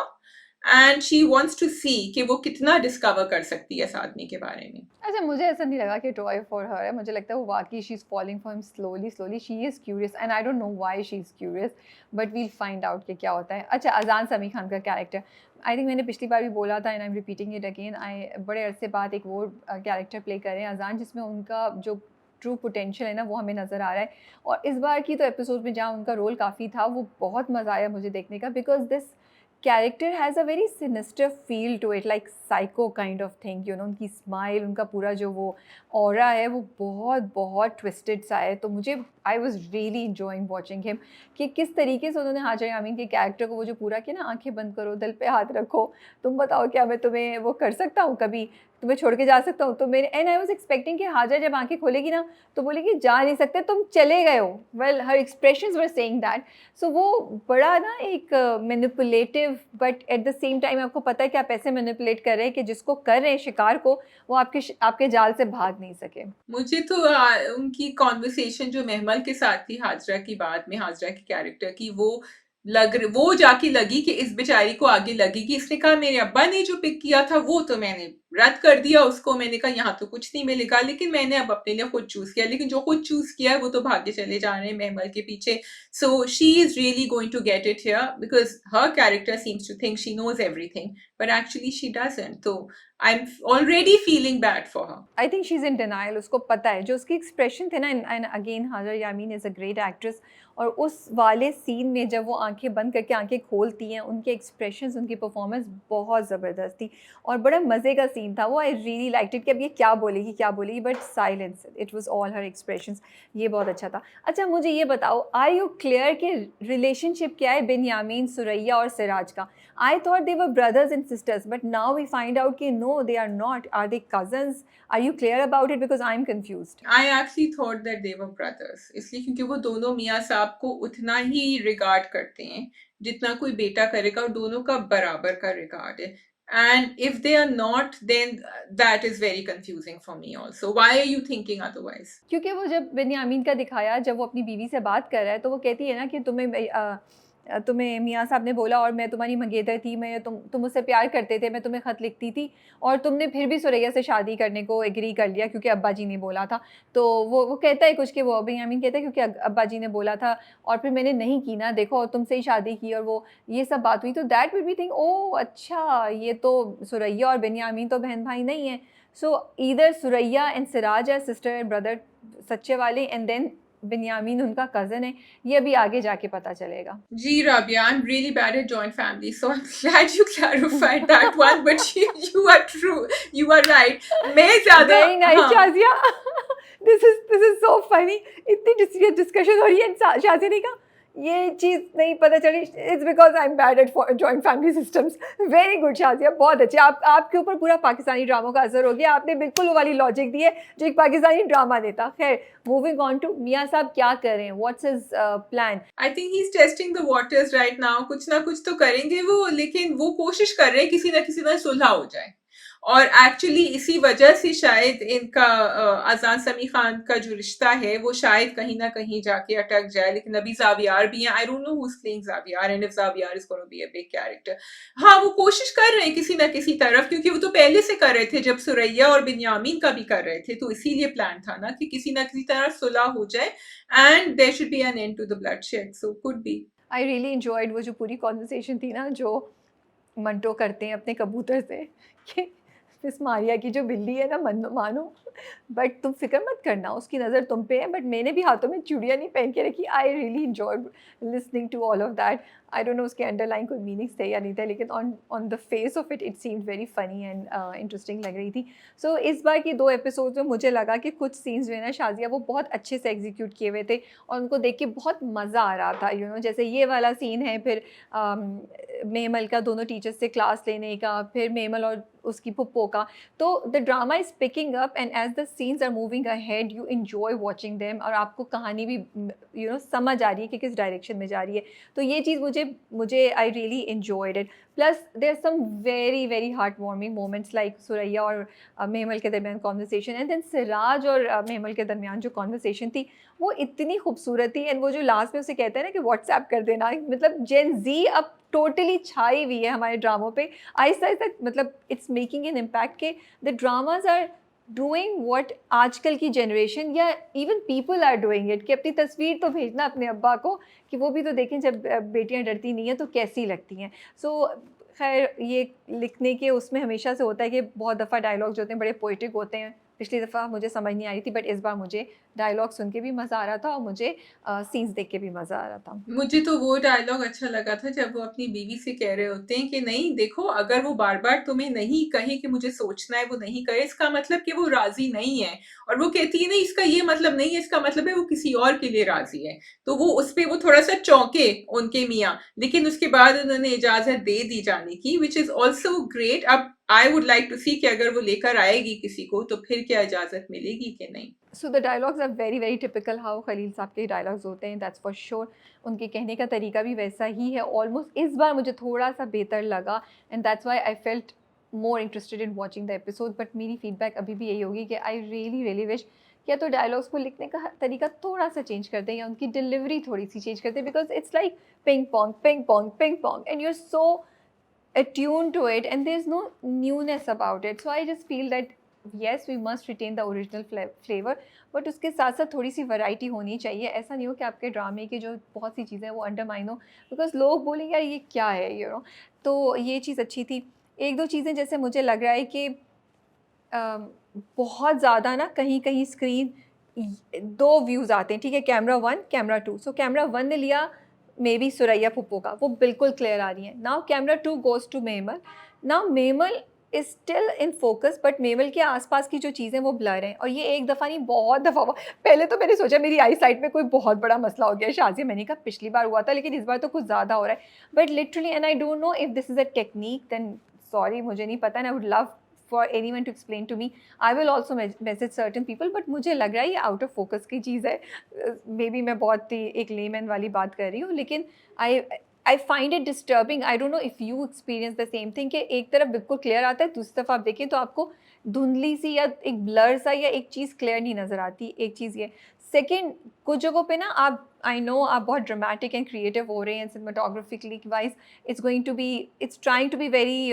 and she wants to see कि वो कितना डिस्कवर कर सकती है इस आदमी के बारे में। अच्छा मुझे ऐसा नहीं लगा कि टॉय फॉर हर है, मुझे लगता है वो वाकई she is falling for him slowly slowly, she is curious and I don't know why she is curious, but we'll find out कि क्या होता है। अच्छा अजान समी खान का कैरेक्टर, आई थिंक मैंने पिछली बार भी बोला था and I am repeating it again, आई बड़े अरसे बाद एक वो कैरेक्टर प्ले कर रहे हैं अजान जिसमें उनका जो ट्रू पोटेंशियल है ना वो हमें नज़र आ रहा है। और इस बार की तो एपिसोड में जहाँ उनका रोल काफ़ी था वो बहुत मज़ा आया मुझे देखने का, because this character has a very sinister feel to it, like psycho kind of thing, you know, उनकी स्माइल, उनका पूरा जो वो ऑरा है वो बहुत बहुत ट्विस्टेड सा है। तो मुझे I was really enjoying watching him कि किस तरीके से उन्होंने हाजिर यामीन के कैरेक्टर को वो जो पूरा किया ना, आंखें बंद करो, दिल पे हाथ रखो, तुम बताओ क्या मैं तुम्हें वो कर सकता हूँ, कभी तुम्हें छोड़ के जा सकता हूँ। तो मेरे एंड आई वॉज एक्सपेक्टिंग कि हाजिर जब आंखें खोलेगी ना तो बोलेगी जा नहीं सकते, तुम चले गए हो। Well her expressions were saying that. So वो बड़ा ना एक manipulative, but at the same time आपको पता है कि आप ऐसे मैनिपुलेट कर रहे हैं कि जिसको कर रहे हैं शिकार को, वो आपके जाल से भाग नहीं सके। मुझे तो उनकी कॉन्वर्सेशन जो महमल के साथ थी हाजरा की, बाद में हाजरा की कैरेक्टर की, वो जाके लगी कि इस बेचारी को आगे लगी कि इसने कहा मेरे अब्बा ने जो पिक किया था वो तो मैंने रद्द कर दिया उसको, मैंने कहा यहाँ तो कुछ नहीं मिलेगा, लेकिन मैंने अब अपने लिए खुद चूज किया, लेकिन जो खुद चूज किया है वो तो भागे चले जा रहे हैं महमल के पीछे। So she is really going to get it here because her character seems to think she knows everything, but actually she doesn't, तो I am already feeling bad for her. I think she is in denial, उसको पता है जो उसकी expression थे ना, and again हाजर यामीन is a great actress, और उस वाले सीन में जब वो आंखें बंद करके आंखें खोलती हैं, उनके एक्सप्रेशंस, उनकी परफॉर्मेंस बहुत ज़बरदस्त थी और बड़ा मज़े का सीन सीन था वो, आई रियली लाइक्ड इट कि अब ये क्या बोलेगी, but silence, it was all her expressions, ये बहुत अच्छा था। अच्छा मुझे ये बताओ, आर यू क्लियर कि रिलेशनशिप क्या है बिन्यामीन, सुरैया और सिराज का? I thought they were brothers and sisters, but now we find out कि no they are not, are they cousins? Are you clear about it, because I am confused. I actually thought that they were brothers, इसलिए क्योंकि वो दोनों मियाँ साहब को उतना ही regard करते हैं जितना कोई बेटा करेगा, और दोनों का बराबर का रिगार्ड है। And if they are not, then that is very confusing for me also. Why are you thinking otherwise? क्योंकि वो जब बिन्यामीन का दिखाया, जब वो अपनी बीवी से बात कर रहा है, तो वो कहती है ना कि तुम्हें मियाँ साहब ने बोला और मैं तुम्हारी मंगेतर थी, मैं तुम मुझसे प्यार करते थे, मैं तुम्हें ख़त लिखती थी और तुमने फिर भी सुरैया से शादी करने को एग्री कर लिया क्योंकि अब्बा जी ने बोला था। तो वो कहता है कुछ कि वो बिन्यामीन कहता है क्योंकि अब्बा जी ने बोला था और फिर मैंने नहीं की ना, देखो और तुमसे ही शादी की, और वो ये सब बात हुई। तो दैट विल बी थिंक, ओह अच्छा, ये तो सुरैया और बिन्यामीन तो बहन भाई नहीं है। सो ईदर सुरैया एंड सिराज है सिस्टर एंड ब्रदर सच्चे वाले, एंड देन बिन्यामीन उनका कज़न है। ये अभी आगे जाके पता चलेगा। Gee, Rabia, I'm really bad at joint families, so I'm glad you clarified that one. But you are true, you are right. मैं ज़्यादा वेरी नाइस हाँ Shazia, this is so funny. इतनी डिस्कशन हो रही है शाजिया ने कहा ये चीज़ नहीं पता चली, it's because I M bad at joint family systems. Very good Shazia, बहुत अच्छे। आपके ऊपर पूरा पाकिस्तानी ड्रामों का असर हो गया, आपने बिल्कुल वो वाली लॉजिक दी है जो एक पाकिस्तानी ड्रामा देता। खैर मूविंग ऑन टू मियाँ साहब क्या कर रहे हैं, what's his plan? I think he is testing the waters right now. कुछ ना कुछ तो करेंगे वो, लेकिन वो कोशिश कर रहे हैं किसी ना किसी तरह सुलह हो जाए। और एक्चुअली इसी वजह से शायद इनका अजान समी खान का जो रिश्ता है वो शायद कहीं ना कहीं जाके अटक जाए। लेकिन अभी जावियार भी हैं, I don't know who is playing Zaviyar and if Zaviyar is gonna be a big character. हाँ वो कोशिश कर रहे हैं किसी ना किसी तरफ, क्योंकि वो तो पहले से कर रहे थे जब सुरैया और बिन्यामीन का भी कर रहे थे, तो इसीलिए प्लान था ना कि किसी ना किसी तरह सुलह हो जाए and there should be an end to the bloodshed. So could be. I really enjoyed वो जो पूरी कॉन्वर्सेशन थी ना, जो मंटो करते हैं अपने कबूतर से कि मिस मारिया की जो बिल्ली है ना, मानो बट तुम फिक्र मत करना, उसकी नज़र तुम पे है, बट मैंने भी हाथों में चूड़ियाँ नहीं पहन के रखी। I really enjoyed listening to all of that. I don't know उसके अंडरलाइन कोई मीनिंग्स थे या नहीं थे, लेकिन on the face of it seemed very funny and interesting लग रही थी। सो इस बार की 2 एपिसोड्स में मुझे लगा कि कुछ सीन्स जो है ना शाजिया, वो बहुत अच्छे से एग्जीक्यूट किए हुए थे और उनको देख के बहुत मज़ा आ रहा था। जैसे ये वाला सीन है, फिर मेमल का दोनों टीचर्स से क्लास लेने का, फिर मेमल और उसकी पुप्पो का। तो the drama is picking up and as the scenes are moving ahead you enjoy watching them, और आपको कहानी भी समझ आ रही है कि किस डायरेक्शन में जा रही है। तो ये चीज़ मुझे I really enjoyed it. Plus there some very very heart warming moments like Suraiya और मेमल के दरमियान कॉन्वर्सेशन, एंड देन सिराज और मेमल के दरमियान जो कॉन्वर्सेशन थी वो इतनी खूबसूरत थी। एंड वो जो लास्ट में उसे कहते हैं ना कि व्हाट्सएप कर देना, मतलब जेन जी अब टोटली छाई हुई है हमारे ड्रामों पे आहिस्ता आहिस्ता। मतलब इट्स मेकिंग एन इम्पैक्ट के the dramas are doing what आजकल की जनरेशन या even people are doing it, कि अपनी तस्वीर तो भेजना अपने अब्बा को कि वो भी तो देखें जब बेटियां डरती नहीं हैं तो कैसी लगती हैं। सो खैर ये लिखने के उसमें हमेशा से होता है कि बहुत दफ़ा डायलॉग जो होते हैं बड़े पोइटिक होते हैं। पिछली दफ़ा मुझे समझ नहीं आ रही थी, बट इस बार मुझे डायलॉग सुन के भी मज़ा आ रहा था और मुझे सीन्स देख के भी मज़ा आ रहा था। मुझे तो वो डायलॉग अच्छा लगा था जब वो अपनी बीवी से कह रहे होते हैं कि नहीं देखो, अगर वो बार बार तुम्हें नहीं कहे कि मुझे सोचना है, वो नहीं करे, इसका मतलब कि वो राजी नहीं है। और वो कहती है नहीं, इसका ये मतलब नहीं है, इसका मतलब है वो किसी और के लिए राजी है। तो वो उस पे वो थोड़ा सा चौंके उनके मियाँ, लेकिन उसके बाद उन्होंने इजाजत दे दी जाने की, विच इज ऑल्सो ग्रेट। अब आई वुड लाइक टू सी कि अगर वो लेकर आएगी किसी को तो फिर क्या इजाजत मिलेगी कि नहीं। So the dialogues are very very typical how Khalil sahab के डायलॉग्स होते हैं, दैट्स फॉर श्योर। उनके कहने का तरीका भी वैसा ही है ऑलमोस्ट। इस बार मुझे थोड़ा सा बेहतर लगा and that's why I felt more interested in watching the episode. But मेरी फीडबैक अभी भी यही होगी कि आई रियली रियली विश या तो डायलॉग्स को लिखने का तरीका थोड़ा सा चेंज कर दें या उनकी डिलीवरी थोड़ी सी चेंज कर दें, because it's like ping pong ping pong ping pong and you are so attuned to it and there's no newness about it. So I just feel that yes, we must retain the original flavor, but उसके साथ साथ थोड़ी सी variety होनी चाहिए। ऐसा नहीं हो कि आपके ड्रामे की जो बहुत सी चीज़ें हैं वो अंडरमाइन हो, बिकॉज लोग बोलेंगे यार ये क्या है। तो ये चीज़ अच्छी थी। एक दो चीज़ें जैसे मुझे लग रहा है कि बहुत ज़्यादा ना कहीं कहीं स्क्रीन 2 व्यूज़ आते हैं, ठीक है, कैमरा 1 कैमरा 2। सो कैमरा 1 ने लिया मे बी सुरैया पुप्पो का, वो बिल्कुल क्लियर आ रही है। Now camera 2 goes to Mehmal. Now Mehmal is still in focus, but Mehmal के आसपास की जो चीज़ें वो ब्लर हैं, और ये एक दफ़ा नहीं बहुत दफ़ा हुआ। पहले तो मैंने सोचा मेरी आई साइट में कोई बहुत बड़ा मसला हो गया है शाज़िया, मैंने कहा पिछली बार हुआ था लेकिन इस बार तो कुछ ज़्यादा हो रहा है, but literally and I don't know if this is a technique, then sorry मुझे नहीं पता, and I would love for anyone to explain to me. I will also message certain people, but मुझे लग रहा है ये out of focus की चीज़ है। मे बी मैं बहुत ही एक लेमैन वाली बात कर रही हूँ, लेकिन I I find it disturbing. I don't know if you experience the same thing, कि एक तरफ बिल्कुल क्लियर आता है, दूसरी तरफ आप देखें तो आपको धुंधली सी या एक ब्लर सा या एक चीज़ क्लियर नहीं नज़र आती। एक चीज़ ये। सेकंड, कुछ जगहों पे ना आप, आई नो आप बहुत ड्रामेटिक एंड क्रिएटिव हो रहे हैं cinematographically wise, it's going to be, it's trying to be very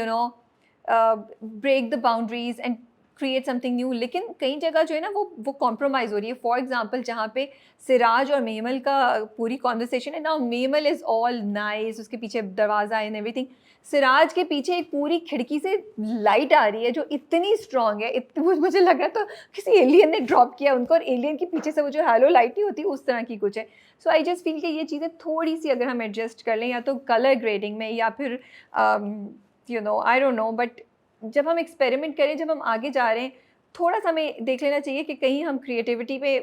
break the boundaries and create something new, लेकिन कई जगह जो है ना वो कॉम्प्रोमाइज़ हो रही है। फॉर एग्जांपल जहाँ पे सिराज और मेमल का पूरी कॉन्वर्सेशन है ना, मेमल इज़ ऑल नाइस, उसके पीछे दरवाज़ा एंड एवरीथिंग, सिराज के पीछे एक पूरी खिड़की से लाइट आ रही है जो इतनी स्ट्रॉन्ग है, मुझे लगा तो किसी एलियन ने ड्रॉप किया उनको, और एलियन के पीछे से वो जो हैलो लाइट नहीं होती उस तरह की कुछ है। सो आई जस्ट फील कि ये चीज़ें थोड़ी सी अगर हम एडजस्ट कर लें, या तो कलर ग्रेडिंग में, या फिर आई डोंट नो, बट जब हम एक्सपेरिमेंट करें, जब हम आगे जा रहे हैं, थोड़ा सा हमें देख लेना चाहिए कि कहीं हम क्रिएटिविटी पे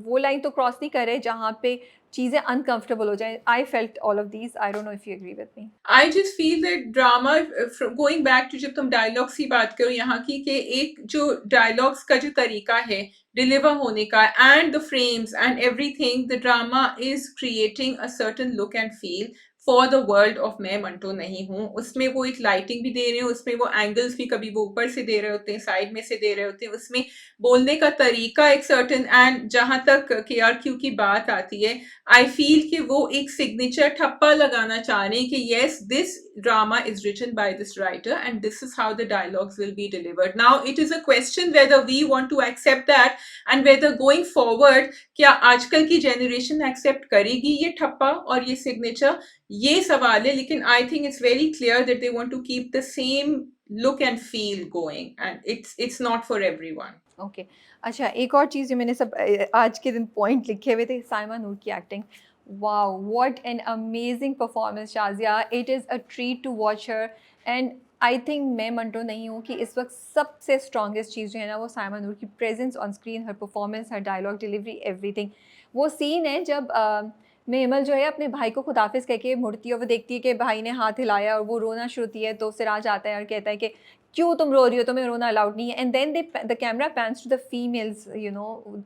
वो लाइन तो क्रॉस नहीं कर रहे जहाँ पे चीज़ें अनकंफर्टेबल हो जाएं। I felt all of these, I don't know if you agree with me. I just feel that drama, going back to जब तुम डायलॉग्स की बात करो यहाँ की, कि एक जो डायलॉग्स का जो तरीका है डिलीवर होने का, and the frames and everything, the drama is creating a certain look and feel for the world of मैं मंटो नहीं हूँ। उसमें वो एक लाइटिंग भी दे रहे हैं, उसमें वो एंगल्स भी कभी वो ऊपर से दे रहे होते हैं, साइड में से दे रहे होते हैं, उसमें बोलने का तरीका एक सर्टन, एंड जहां तक KRQ की बात आती है, आई फील कि वो एक सिग्नेचर ठप्पा लगाना चाह रहे हैं कि yes, this drama is written by this writer and this is how the dialogues will be delivered. Now it is a question whether we want to accept that, and whether going forward क्या आजकल की generation accept करेगी ये ठप्पा और ये signature, ये सवाल है। लेकिन I think it's very clear that they want to keep the same look and feel going, and it's not for everyone. Okay अच्छा, एक और चीज़ जो मैंने सब आज के दिन पॉइंट लिखे हुए थे, साइमा नूर की acting, wow what an amazing performance Shazia, it is a treat to watch her. And I think मैं मंटो नहीं हूँ कि इस वक्त सबसे स्ट्रॉन्गेस्ट चीज़ जो है ना वो साइमा नूर की प्रेजेंस ऑन स्क्रीन, हर परफॉर्मेंस, हर डायलॉग डिलीवरी, एवरीथिंग। वो सीन है जब मेमल जो है अपने भाई को खुदाफिज कह के मुड़ती है और वो देखती है कि भाई ने हाथ हिलाया और वो रोना शुरू होती है, तो सिराज आता है और कहता है कि क्यों तुम रो रही हो, तुम्हें रोना अलाउड नहीं है। And then the camera pans to the females, you know,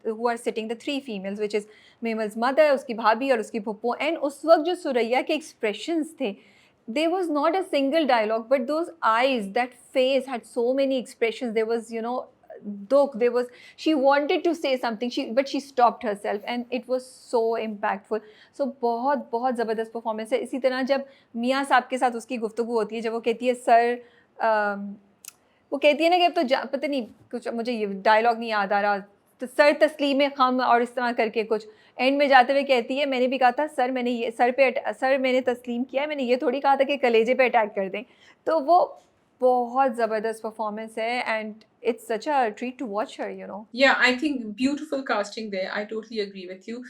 who are sitting, the three females, which is Mehmal's mother, उसकी भाभी और उसकी फुप्पो। एंड उस वक्त जो सुरैया के एक्सप्रेशंस थे, there was not a single dialogue, but those eyes, that face had so many expressions. There was, dukh, there was, she wanted to say something, but she stopped herself, and it was so impactful. So बहुत बहुत ज़बरदस्त performance है। इसी तरह जब मियाँ साहब के साथ उसकी गुफ्तगू होती है, जब वो कहती है सर, वो कहती है ना कि अब तो पता नहीं कुछ, मुझे ये डायलॉग नहीं याद आ रहा, तो सर तस्लीम खम और इस तरह करके कुछ, एंड में जाते हुए कहती है मैंने भी कहा था सर, मैंने ये सर मैंने तस्लीम किया है, मैंने ये थोड़ी कहा था कि कलेजे पे अटैक कर दें। तो वो बहुत ज़बरदस्त परफॉर्मेंस है, and it's such a treat to watch her, you know. Yeah, I think beautiful casting there. I totally agree with you.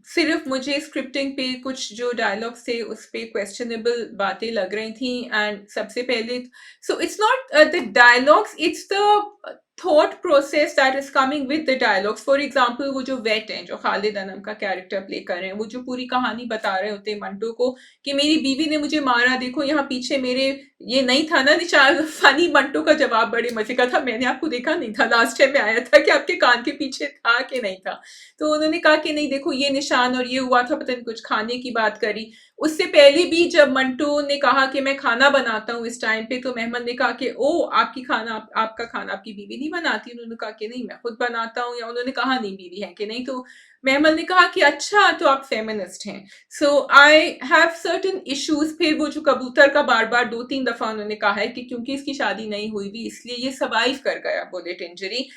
सिर्फ मुझे स्क्रिप्टिंग पे कुछ जो डायलॉग्स थे उस पे क्वेश्चनेबल बातें लग रही थी, एंड सबसे पहले, so it's not the dialogues, it's the thought process that is coming with the dialogues. For example वो जो वेट हैं, जो खालिद अनम का कैरेक्टर प्ले कर रहे हैं, वो जो पूरी कहानी बता रहे होते हैं मंटो को कि मेरी बीवी ने मुझे मारा, देखो यहाँ पीछे मेरे ये नहीं था ना निशान। फनी मंटो का जवाब बड़े मजे का था, मैंने आपको देखा नहीं था, लास्ट टाइम में आया था कि आपके कान के पीछे था कि नहीं था। तो उन्होंने कहा कि नहीं देखो ये निशान और ये हुआ था, पता नहीं कुछ खाने की बात करी। उससे पहले भी जब मंटो ने कहा कि मैं खाना बनाता हूँ इस टाइम पे, तो मेहमान ने कहा कि ओ आपका खाना आपकी बीवी नहीं बनाती। उन्होंने कहा कि नहीं मैं खुद बनाता हूँ, या उन्होंने कहा नहीं बीवी है कि नहीं, तो मेहमान ने कहा कि अच्छा तो आप फेमिनिस्ट हैं। So I have certain issues. फिर वो जो कबूतर का बार बार 2-3 दफा उन्होंने कहा है कि क्योंकि इसकी शादी नहीं हुई थी इसलिए ये सर्वाइव कर गया बुलेट इंजरी।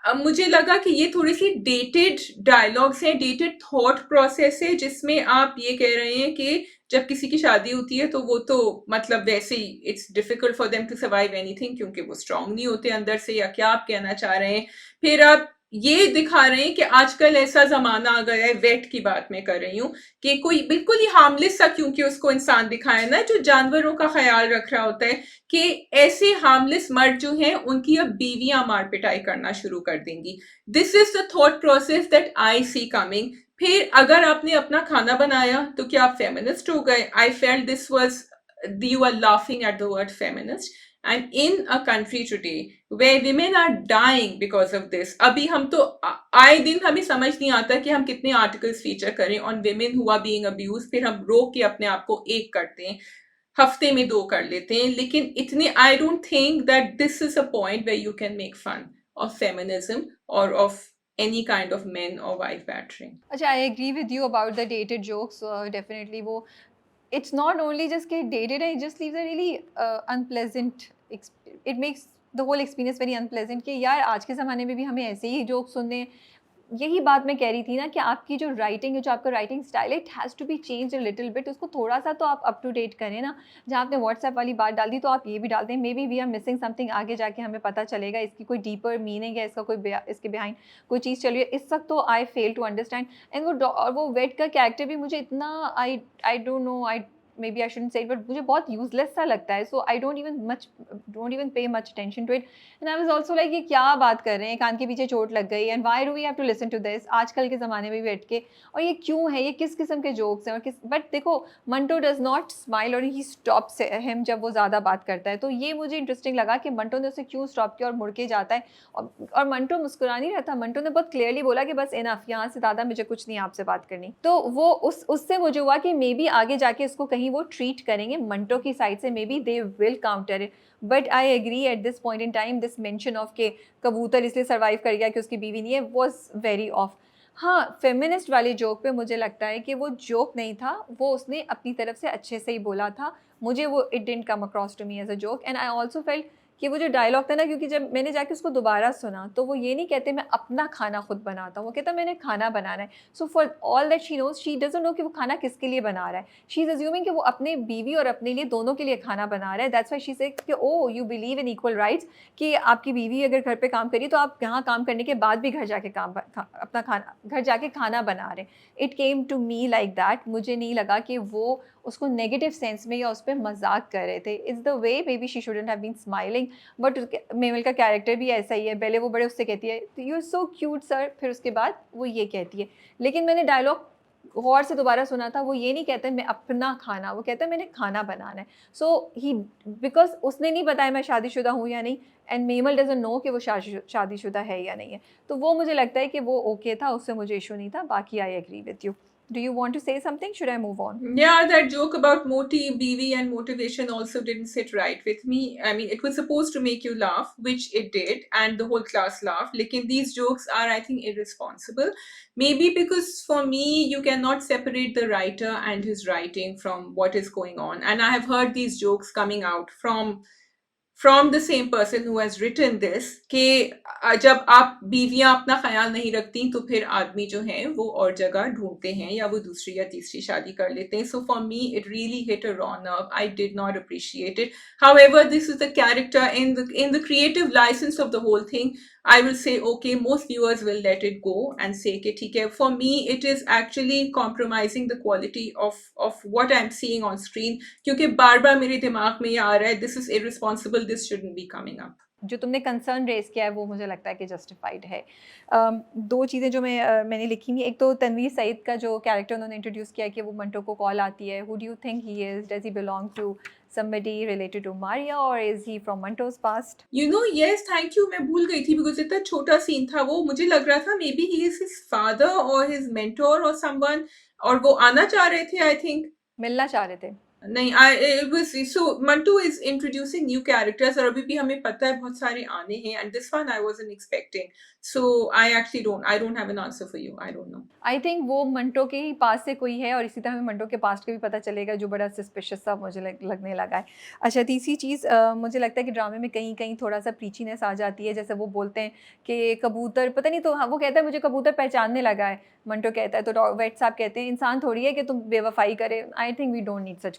अब मुझे लगा कि ये थोड़ी सी डेटेड डायलॉग्स हैं, डेटेड थॉट प्रोसेस है, जिसमें आप ये कह रहे हैं कि जब किसी की शादी होती है तो वो तो मतलब वैसे ही it's difficult for them to survive anything, क्योंकि वो स्ट्रांग नहीं होते अंदर से, या क्या आप कहना चाह रहे हैं। फिर आप ये दिखा रहे हैं कि आजकल ऐसा ज़माना आ गया है, वेट की बात मैं कर रही हूँ, कि कोई बिल्कुल ही हार्मलेस सा क्योंकि उसको इंसान दिखाया ना, जो जानवरों का ख़्याल रख रहा होता है, कि ऐसे हार्मलेस मर्द जो हैं, उनकी अब बीवियाँ मार-पिटाई करना शुरू कर देंगी। This is the thought process that I see coming. फिर अगर आपने अपना खाना बनाया, तो क्या आप फेमिनिस्ट हो गए? I felt this was, you are laughing at the word feminist. And in a country today where women are dying because of this, अभी हम तो आए दिन हमें समझ नहीं आता कि हम कितने आर्टिकल्स फीचर करें on women who are being abused, फिर हम रोक के अपने आप को एक करते हैं, हफ्ते में 2 कर लेते हैं, लेकिन इतने I don't think that this is a point where you can make fun of feminism और of any kind of men or wife battering. अच्छा, I agree with you about the dated jokes, definitely वो it's not only just get dated, it just leaves a really unpleasant it makes the whole experience very unpleasant कि यार आज के ज़माने में भी हमें ऐसे ही जोक सुनने हैं। यही बात मैं कह रही थी ना कि आपकी जो राइटिंग है, जो आपका राइटिंग स्टाइल है, it has to be changed a little bit, उसको थोड़ा-सा तो आप अप टू डेट करें ना। जहाँ आपने व्हाट्सएप वाली बात डाल दी, तो आप ये भी डाल दें, maybe we are missing something, आगे जाके हमें पता चलेगा इसकी कोई डीपर मीनिंग है, इसका कोई इसके बिहाइंड कोई चीज़ चल रही है। इस वक़्त तो I fail to understand. And वो वेट का कैरेक्टर भी मुझे इतना I don't know, I maybe I shouldn't say it, but मुझे बहुत यूज़लेस सा लगता है। So I don't even pay much attention to it. And I was also like, ये क्या बात कर रहे हैं, कान के पीछे चोट लग गई, and why do we have to listen to this आजकल के ज़माने में बैठ के, और ये क्यों है, ये किस किस्म के जोक्स हैं, और किस। बट देखो, मंटो डज नॉट स्माइल और ही स्टॉप्स हिम जब वो ज़्यादा बात करता है, तो ये मुझे इंटरेस्टिंग लगा कि मंटो ने उसे क्यों स्टॉप किया और मुड़ के जाता है। और मंटो मुस्कुरा नहीं रहता, मंटो ने बहुत क्लियरली बोला कि बस इनफ, यहाँ से ज़्यादा मुझे कुछ नहीं आपसे बात करनी। तो वो उससे मुझे हुआ कि मे बी आगे जाके इसको कहीं वो ट्रीट करेंगे मंटो की साइड से, maybe they will counter it. But I agree at this point in time, this mention of के कबूतर इसलिए सर्वाइव कर गया कि उसकी बीवी नहीं है, वॉज वेरी ऑफ। हाँ, फेमिनिस्ट वाले जोक पे मुझे लगता है कि वो जोक नहीं था, वो उसने अपनी तरफ से अच्छे से ही बोला था। मुझे वो it didn't come across to me as a joke, and I also felt कि वो जो डायलॉग था ना, क्योंकि जब मैंने जाके उसको दोबारा सुना, तो वो ये नहीं कहते मैं अपना खाना खुद बनाता हूँ, वो कहता मैंने खाना बनाना है। So for all that she knows, she doesn't know कि वो खाना किसके लिए बना रहा है। शी इज अज्यूमिंग कि वो अपने बीवी और अपने लिए, दोनों के लिए खाना बना रहा है। दैट्स व्हाई शी सेड कि oh you believe in equal rights, कि आपकी बीवी अगर घर पे काम करी, तो आप यहाँ काम करने के बाद भी घर जाके अपना खाना, घर जाके खाना बना रहे। It came to me like that. मुझे नहीं लगा कि वो उसको नेगेटिव सेंस में या उस पर मजाक कर रहे थे। It's the way maybe she shouldn't have been smiling. But Mehmal का कैरेक्टर भी ऐसा ही है, पहले वो बड़े उससे कहती है you are so cute sir, फिर उसके बाद वो ये कहती है। लेकिन मैंने डायलॉग गौर से दोबारा सुना था, वो ये नहीं कहते मैं अपना खाना, वो कहते हैं मैंने खाना बनाना है। सो ही, बिकॉज उसने नहीं बताया मैं शादीशुदा हूँ या नहीं, एंड मेमल डजंट नो कि वो शादीशुदा है या नहीं है। तो वो मुझे लगता है कि वो ओके था, उससे मुझे इशू नहीं था। बाकी I agree with you. Do you want to say something, should I move on? Yeah, that joke about Moti, BV, and motivation also didn't sit right with me. I mean, it was supposed to make you laugh, which it did, and the whole class laughed. Lekin these jokes are, I think, irresponsible. Maybe because for me, you cannot separate the writer and his writing from what is going on. And I have heard these jokes coming out from the same person who has written this, कि जब आप बीवियां अपना ख्याल नहीं रखती, तो फिर आदमी जो है वो और जगह ढूंढते हैं, या वो दूसरी या तीसरी शादी कर लेते हैं. So for me it really hit a raw nerve. I did not appreciate it. However, this is the character in the creative license of the whole thing. I will say okay, most viewers will let it go and say कि ठीक है. For me it is actually compromising the quality of what I'm seeing on screen, क्योंकि बार बार मेरे दिमाग में ये आ रहा है, this is irresponsible, this shouldn't be coming up. जो तुमने कंसर्न रेज़ किया है, वो मुझे लगता है कि जस्टिफाइड है। 2 चीज़ें जो मैंने लिखी हुई, एक तो तनवीर सईद का जो कैरेक्टर उन्होंने इंट्रोड्यूस किया कि वो मंटो को कॉल आती है, who do you think he is, does he belong to somebody related to Maria, or is he from Manto's past? You know, yes, thank you. मैं भूल गई थी because इतना छोटा सीन था वो. मुझे लग रहा था maybe he is his father or his mentor or someone, और वो आना चाह रहे थे, I think. मिलना चाह रहे थे। नहीं, it was so Mantu is introducing new characters, और अभी भी हमें पता है बहुत सारे आने हैं, and this one I wasn't expecting. So I don't have an answer for you. I don't know. I think वो मंटो के ही पास से कोई है, और इसी तरह हमें मंटो के पास्ट का भी पता चलेगा, जो बड़ा सस्पिशियस सा मुझे लगने लगा है। अच्छा, तीसरी चीज़, मुझे लगता है कि ड्रामे में कहीं कहीं थोड़ा सा प्रीचीनेस आ जाती है। जैसे वो बोलते हैं कि कबूतर पता नहीं, तो हाँ, वो कहता है मुझे कबूतर पहचानने लगा है, मंटो कहता है, तो वेट साहब कहते हैं इंसान थोड़ी है कि तुम बेवफाई करे। I think we don't need such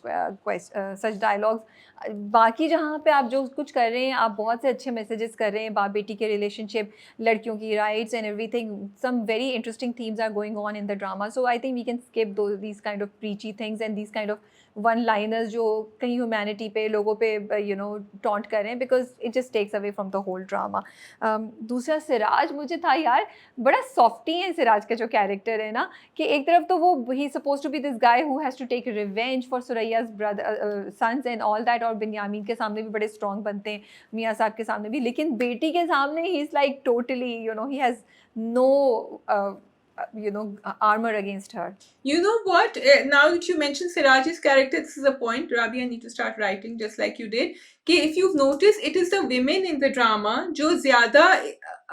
such dialogues. बाकी जहाँ पे आप जो कुछ कर रहे हैं, आप बहुत से अच्छे मैसेजेस कर रहे हैं, बाप बेटी के रिलेशनशिप, लड़कियों की rights and everything, some very interesting themes are going on in the drama, so I think we can skip these kind of preachy things and these kind of one liners जो कहीं humanity पे, लोगों पे taunt कर रहे हैं, because it just takes away from the whole drama. दूसरा सिराज, मुझे था यार बड़ा सॉफ्टी है सिराज का जो कैरेक्टर है ना, कि एक तरफ तो वो ही suppose to be this guy who has to take revenge for Suraiya's brother sons and all that, और बिन्यामीन के सामने भी बड़े स्ट्रॉन्ग बनते हैं, मियाँ साहब के सामने भी, लेकिन बेटी के सामने he is like totally he has no armor against her. You know what? Now that you mentioned Siraj's character, this is a point, Rabi, I need to start writing just like you did. कि if you've noticed, it is the women in the drama जो ज़्यादा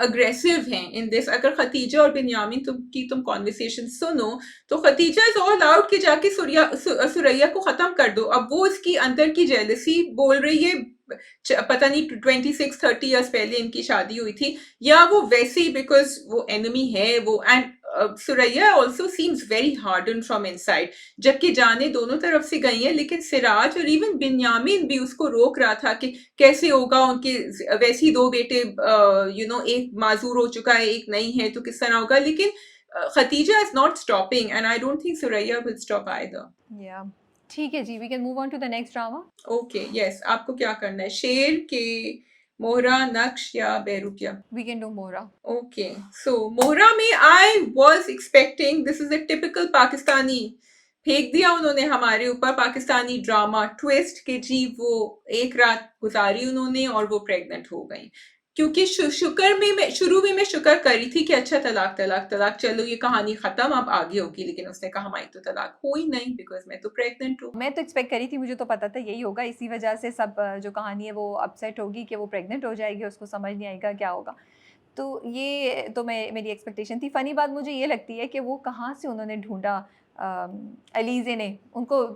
aggressive हैं in this. अगर Khadija और बिन्यामीन तुम conversation सुनो, तो Khadija is all out कि जाके सुरैया को ख़त्म कर दो। अब वो इसकी अंदर की jealousy बोल रही है, पता नहीं 26-30 years पहले इनकी शादी हुई थी, या वो वैसे ही बिकॉज वो एनिमी है वो, and Suraiya also seems very harden from inside, जबकि जाने दोनों तरफ से गई है, लेकिन सिराज और इवन बिन्यामीन भी उसको रोक रहा था कि कैसे होगा, उनके वैसे ही दो बेटे एक माजूर हो चुका है, एक नहीं है, तो किस तरह होगा, लेकिन Khatija is not stopping and I don't think Suraiya will stop either. या ठीक है जी, we can move on to the next drama. Okay, yes, आपको क्या करना है, शेर के मोहरा, नक्श या Berukhi? We can do Mohra. Okay, so Mohra में I was expecting, this is a typical Pakistani, फेंक दिया उन्होंने हमारे ऊपर पाकिस्तानी ड्रामा ट्विस्ट के जी, वो एक रात गुजारी उन्होंने और वो प्रेग्नेंट हो गई, क्योंकि शुक्र में मैं शुरू में मैं शुक्र करी थी कि अच्छा तलाक तलाक तलाक, चलो ये कहानी खत्म, अब आगे होगी, लेकिन उसने कहा हमारी तो तलाक हो ही नहीं बिकॉज मैं तो प्रेग्नेंट हूँ। मैं तो एक्सपेक्ट करी थी, मुझे तो पता था यही होगा, इसी वजह से सब जो कहानी है वो अपसेट होगी कि वो प्रेग्नेंट हो जाएगी, उसको समझ नहीं आएगा क्या होगा, तो ये तो मेरी एक्सपेक्टेशन थी। फ़नी बात मुझे ये लगती है कि वो कहाँ से उन्होंने ढूंढा, अलीज़े ने उनको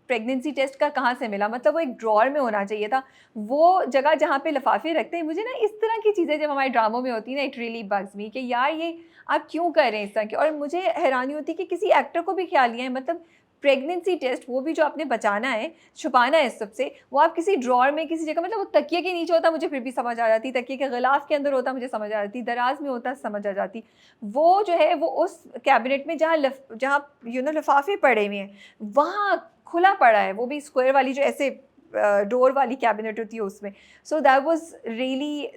प्रेगनेंसी टेस्ट का कहाँ से मिला, मतलब वो एक ड्रॉअर में होना चाहिए था, वो जगह जहाँ पे लिफाफे रखते हैं। मुझे ना इस तरह की चीज़ें जब हमारे ड्रामों में होती है ना, इट रियली बग्स मी कि यार ये आप क्यों कर रहे हैं इस तरह की, और मुझे हैरानी होती है कि किसी एक्टर को भी ख्याल नहीं है, मतलब प्रेगनेंसी टेस्ट वो भी जो आपने बचाना है, छुपाना है सबसे, वो आप किसी ड्रॉअर में किसी जगह, मतलब वो तकिए के नीचे होता मुझे फिर भी समझ आ जाती, तकिए के गिलाफ के अंदर होता मुझे समझ आ जाती, दराज में होता समझ आ जाती, वो जो है वो उस कैबिनेट में जहाँ लिफाफे पड़े हुए हैं वहाँ खुला पड़ा है, वो भी स्क्वायर वाली जो ऐसे डोर वाली कैबिनेट होती है उसमें। सो दैट वाज रियली,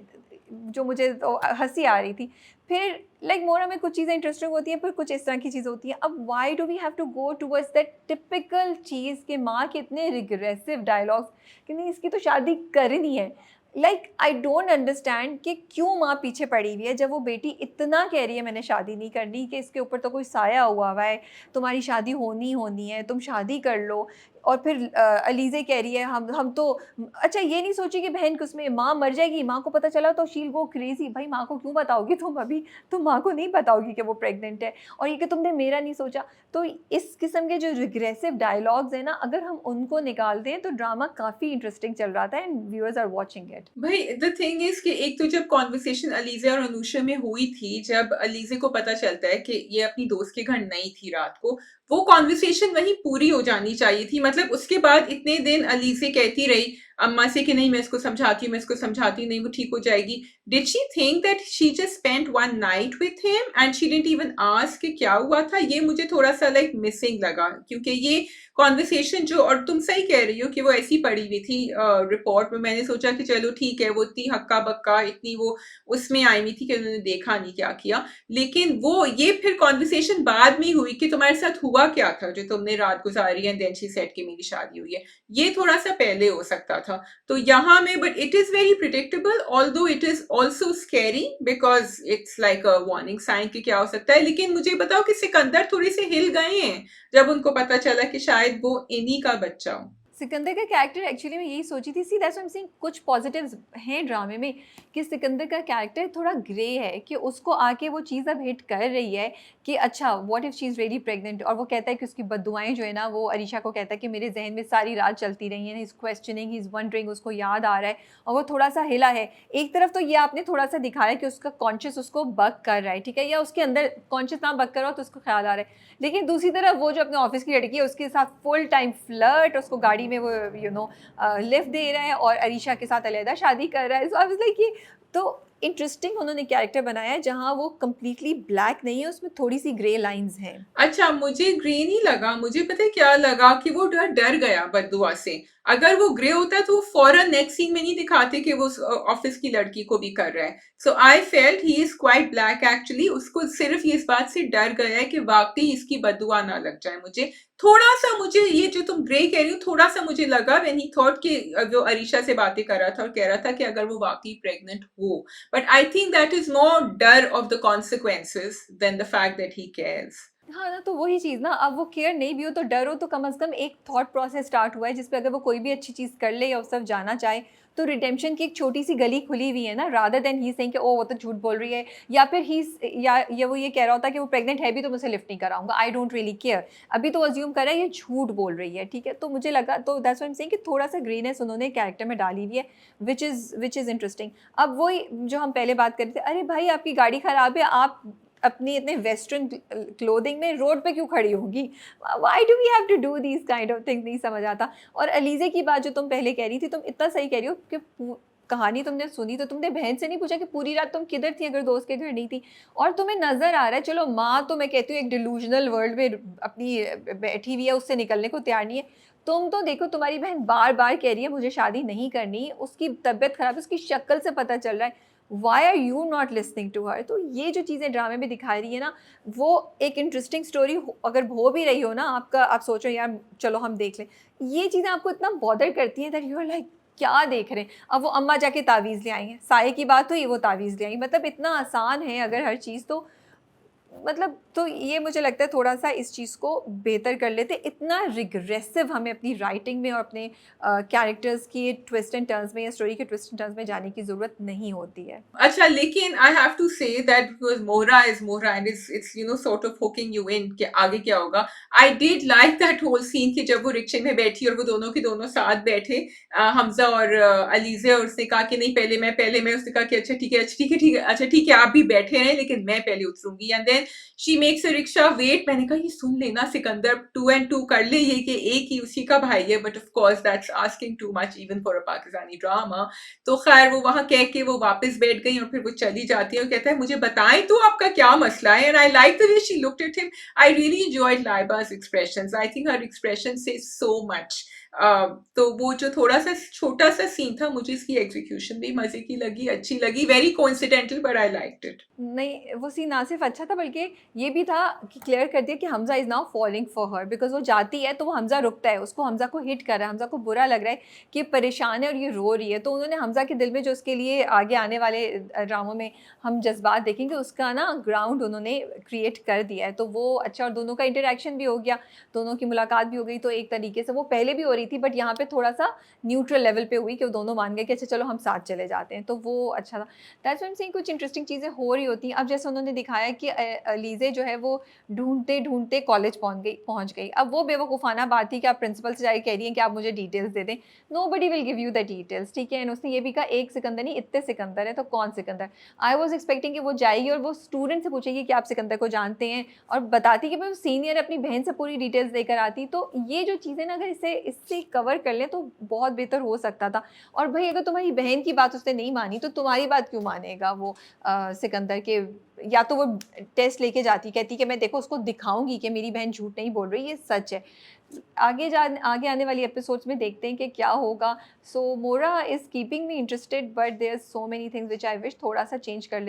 जो मुझे तो हंसी आ रही थी। फिर लाइक मोरा में कुछ चीज़ें इंटरेस्टिंग होती हैं, फिर कुछ इस तरह की चीज़ होती हैं। अब why do we have to go towards that typical चीज़ कि माँ के इतने रिग्रेसिव डायलॉग्स कि नहीं इसकी तो शादी करनी है। लाइक आई डोंट अंडरस्टैंड कि क्यों माँ पीछे पड़ी हुई है, जब वो बेटी इतना कह रही है मैंने शादी नहीं करनी, कि इसके ऊपर तो कोई साया हुआ है, तुम्हारी शादी होनी है, तुम शादी कर लो। और फिर अलीज़े कह रही है हम तो, अच्छा ये नहीं सोची कि बहन किसमें माँ मर जाएगी, माँ को पता चला तो शील गो क्रेजी। भाई माँ को क्यों बताओगी तुम, अभी तुम माँ को नहीं बताओगी कि वो प्रेग्नेंट है, और ये कि तुमने मेरा नहीं सोचा। तो इस किस्म के जो रिग्रेसिव डायलॉग्स हैं ना, अगर हम उनको निकाल दें तो ड्रामा काफ़ी इंटरेस्टिंग चल रहा था and viewers are watching it. भाई द थिंग इज कि एक तो जब कॉन्वर्सेशन अलीज़ा और अनुषा में हुई थी, जब अलीज़े को पता चलता है कि ये अपनी दोस्त के घर नहीं थी रात को, वो कॉन्वर्सेशन वहीं पूरी हो जानी चाहिए थी। मतलब उसके बाद इतने दिन अलीज़े कहती रही अम्मा से कि नहीं मैं इसको समझाती हूँ, मैं इसको समझाती हूँ, नहीं वो ठीक हो जाएगी। Did she think that she just spent one night with him and she didn't even ask कि क्या हुआ था? ये मुझे थोड़ा सा लाइक मिसिंग लगा, क्योंकि ये कॉन्वर्सेशन जो, और तुम सही कह रही हो कि वो ऐसी पड़ी हुई थी रिपोर्ट में, मैंने सोचा कि चलो ठीक है, वो इतनी हक्का बक्का इतनी वो उसमें आई हुई थी कि उन्होंने देखा नहीं क्या किया, लेकिन वो ये फिर कॉन्वर्सेशन बाद में हुई कि तुम्हारे साथ हुआ क्या था जो तुमने रात गुजारी एंड देन शी सेड कि मेरी शादी हुई है, ये थोड़ा सा पहले हो सकता था। तो यहाँ में but it is very predictable, although it is also scary because it's like a warning sign कि क्या हो सकता है। लेकिन मुझे बताओ कि सिकंदर थोड़े से हिल गए हैं जब उनको पता चला कि शायद वो इन्हीं का बच्चा हो। सिकंदर का कैरेक्टर एक्चुअली मैं यही सोची थी, see that's why I am saying कुछ पॉजिटिव्स हैं ड्रामे में, कि सिकंदर का कैरेक्टर थोड़ा ग्रे है, कि उसको आके वो चीज़ अब हिट कर रही है कि अच्छा what if she is really pregnant, और वो कहता है कि उसकी बददुआएँ जो है ना, वो अरीशा को कहता है कि मेरे ज़हन में सारी रात चलती रही हैं, he is questioning, he is wondering, उसको याद आ रहा है और वो थोड़ा-सा हिला है। एक तरफ तो ये आपने थोड़ा-सा दिखाया कि उसका कॉन्शियस उसको बग कर रहा है, ठीक है? या उसके अंदर कॉन्शियस ना बग कर रहा हो तो उसको ख़्याल आ रहा है। लेकिन दूसरी तरफ वो जो अपने ऑफ़िस की लड़की है उसके साथ फुल टाइम फ्लर्ट, उसको गाड़ी में वो लिफ्ट दे रहा है और अरीशा के साथ अलहदा शादी कर रहा है। सो आई वाज़ लाइक, ये तो इंटरेस्टिंग उन्होंने कैरेक्टर बनाया है जहाँ वो कंप्लीटली ब्लैक नहीं है, उसमें थोड़ी-सी ग्रे लाइन्स हैं। अच्छा, मुझे ग्रे नहीं लगा, मुझे पता है क्या लगा कि वो डर डर गया बददुआ से। अगर वो ग्रे होता तो वो फ़ौरन नेक्स्ट सीन में नहीं दिखाते कि वो ऑफ़िस की लड़की को भी कर रहा है। So I felt he is quite black actually, उसको सिर्फ़ ये इस बात से डर गया है कि वाक़ई इसकी बददुआ ना लग जाए मुझे। थोड़ा-सा मुझे ये जो तुम ग्रे कह रही हो, थोड़ा-सा मुझे लगा व्हेन ही थॉट कि वो अरीशा से बातें कर रहा था और कह रहा था कि अगर वो वाक़ई प्रेग्नेंट हो। But I think that is more डर of the consequences than the fact that he cares. हाँ ना, तो वही चीज़ ना, अब वो केयर नहीं भी हो तो डर हो, तो कम से कम एक थॉट प्रोसेस स्टार्ट हुआ है जिस पे अगर वो कोई भी अच्छी चीज़ कर ले या उस तरफ जाना चाहे, तो रिडेम्पशन की एक छोटी-सी गली खुली हुई है ना, रादर देन ही सेइंग कि ओह! वो तो झूठ बोल रही है, या फिर या वो ये कह रहा होता है कि वो प्रेग्नेंट है भी तो मुझसे लिफ्ट नहीं कराऊँगा, आई डोंट रियली केयर। अभी तो अज़्यूम कर रहा है ये झूठ बोल रही है, ठीक है? तो मुझे लगा, तो that's why I am saying कि थोड़ा-सा ग्रेनेस उन्होंने कैरेक्टर में डाली हुई है, व्हिच इज़ इंटरेस्टिंग। अब वही जो हम पहले बात कर रहे थे, अरे भाई आपकी गाड़ी खराब है, आप अपनी इतने वेस्टर्न क्लोथिंग में रोड पे क्यों खड़ी होंगी? Why do we have to do these kind of things, नहीं समझ आता। और अलीज़े की बात जो तुम पहले कह रही थी, तुम इतना सही कह रही हो कि कहानी तुमने सुनी तो तुमने बहन से नहीं पूछा कि पूरी रात तुम किधर थी अगर दोस्त के घर नहीं थी? और तुम्हें नज़र आ रहा है, चलो माँ तो मैं कहती हूँ एक डिल्यूज़नल वर्ल्ड में अपनी बैठी हुई है, उससे निकलने को तैयार नहीं है। तुम तो देखो, तुम्हारी बहन बार-बार कह रही है मुझे शादी नहीं करनी, उसकी तबीयत ख़राब है, उसकी शक्ल से पता चल रहा है। Why are you not listening to her? तो ये जो चीज़ें ड्रामे में दिखा रही है ना, वो एक इंटरेस्टिंग स्टोरी अगर हो भी रही हो ना, आपका आप सोचो यार चलो हम देख लें, ये चीज़ें आपको इतना बॉदर करती हैं दैट यू आर लाइक क्या देख रहे हैं? अब वो अम्मा जाके तावीज़ ले आई हैं, साये की बात हुई वो तावीज़ ले आई, मतलब इतना आसान है अगर हर चीज़, तो मतलब तो ये मुझे लगता है थोड़ा-सा इस चीज़ को बेहतर कर लेते। इतना रिग्रेसिव हमें अपनी राइटिंग में और अपने कैरेक्टर्स की ट्विस्ट एंड टर्न्स में या स्टोरी के ट्विस्ट एंड टर्न्स में जाने की ज़रूरत नहीं होती है। अच्छा, लेकिन I have to say that because Mohra is Mohra and it's you know sort of hooking you in कि आगे क्या होगा। I did like that whole scene कि जब वो रिक्शे में बैठी और वो दोनों के दोनों साथ बैठे, हमज़ा और अलीज़े, और उसने कहा कि नहीं पहले मैं, उसने कहा कि अच्छा ठीक है, अच्छा ठीक है आप भी बैठे रहें लेकिन मैं पहले उतरूँगी, and then she makes a rickshaw wait. मैंने कहा ये सुन लेना सिकंदर, 2 एंड 2 कर ले, ये कि एक ही उसी का भाई है, but of course that's asking too much even for a Pakistani drama. तो खैर वो वहां कह के वो वापस बैठ गई और फिर वो चली जाती है और कहता है मुझे बताएं तो आपका क्या मसला है, and I like the way she looked at him. I really enjoyed लाइबा's expressions. I think her expression से सो मच। तो वो जो थोड़ा सा छोटा सा सीन था, मुझे इसकी एग्जीक्यूशन भी मजे की लगी, अच्छी लगी, very coincidental, but I liked it. नहीं, वो सीन ना सिर्फ़ अच्छा था बल्कि ये भी था कि क्लियर कर दिया कि Hamza is now falling for her, because वो जाती है तो वो हमज़ा रुकता है, उसको हमज़ा को हिट कर रहा है, हमज़ा को बुरा लग रहा है कि ये परेशान है और ये रो रही है। तो उन्होंने हमज़ा के दिल में जो उसके लिए आगे आने वाले ड्रामों में हम जज़्बात देखेंगे, उसका ना ग्राउंड उन्होंने क्रिएट कर दिया है। तो वो अच्छा, और दोनों का इंटरैक्शन भी हो गया, दोनों की मुलाकात भी हो गई, तो एक तरीके से वो पहले भी हो रही थी बट यहाँ पे थोड़ा-सा न्यूट्रल लेवल पे हुई कि वो दोनों मान गए कि अच्छा चलो हम साथ चले जाते हैं, तो वो अच्छा था। That's why I am saying कुछ इंटरेस्टिंग चीज़ें हो रही होती हैं। अब जैसे उन्होंने दिखाया कि लीज़े जो है वो ढूँढते-ढूँढते कॉलेज पहुँच गई। अब वो बेवकूफ़ाना बात थी कि आप प्रिंसिपल से जाके कह रही हैं कि आप मुझे डिटेल्स दे दें। Nobody will give you the details, ठीक है? एंड उसने ये भी कहा एक सिकंदर नहीं इतने सिकंदर हैं, तो कौन सिकंदर? आई वाज़ एक्सपेक्टिंग कि वो जाएगी और वो स्टूडेंट से पूछेगी कि आप सिकंदर को जानते हैं, और बताती कि मैं सीनियर अपनी बहन से पूरी डिटेल्स लेकर आती। तो ये जो चीज़ें ना अगर इससे कवर कर लें तो बहुत बेहतर हो सकता था। और भई अगर तुम्हारी बहन की बात उसने नहीं मानी तो तुम्हारी बात क्यों मानेगा वो सिकंदर के? या तो वो टेस्ट लेके जाती, कहती कि मैं देखो उसको दिखाऊँगी कि मेरी बहन झूठ नहीं बोल रही, ये सच है। आगे आने वाली एपिसोड्स में देखते हैं कि क्या होगा। So Mohra is keeping me interested but there are so many things which I wish थोड़ा-सा चेंज कर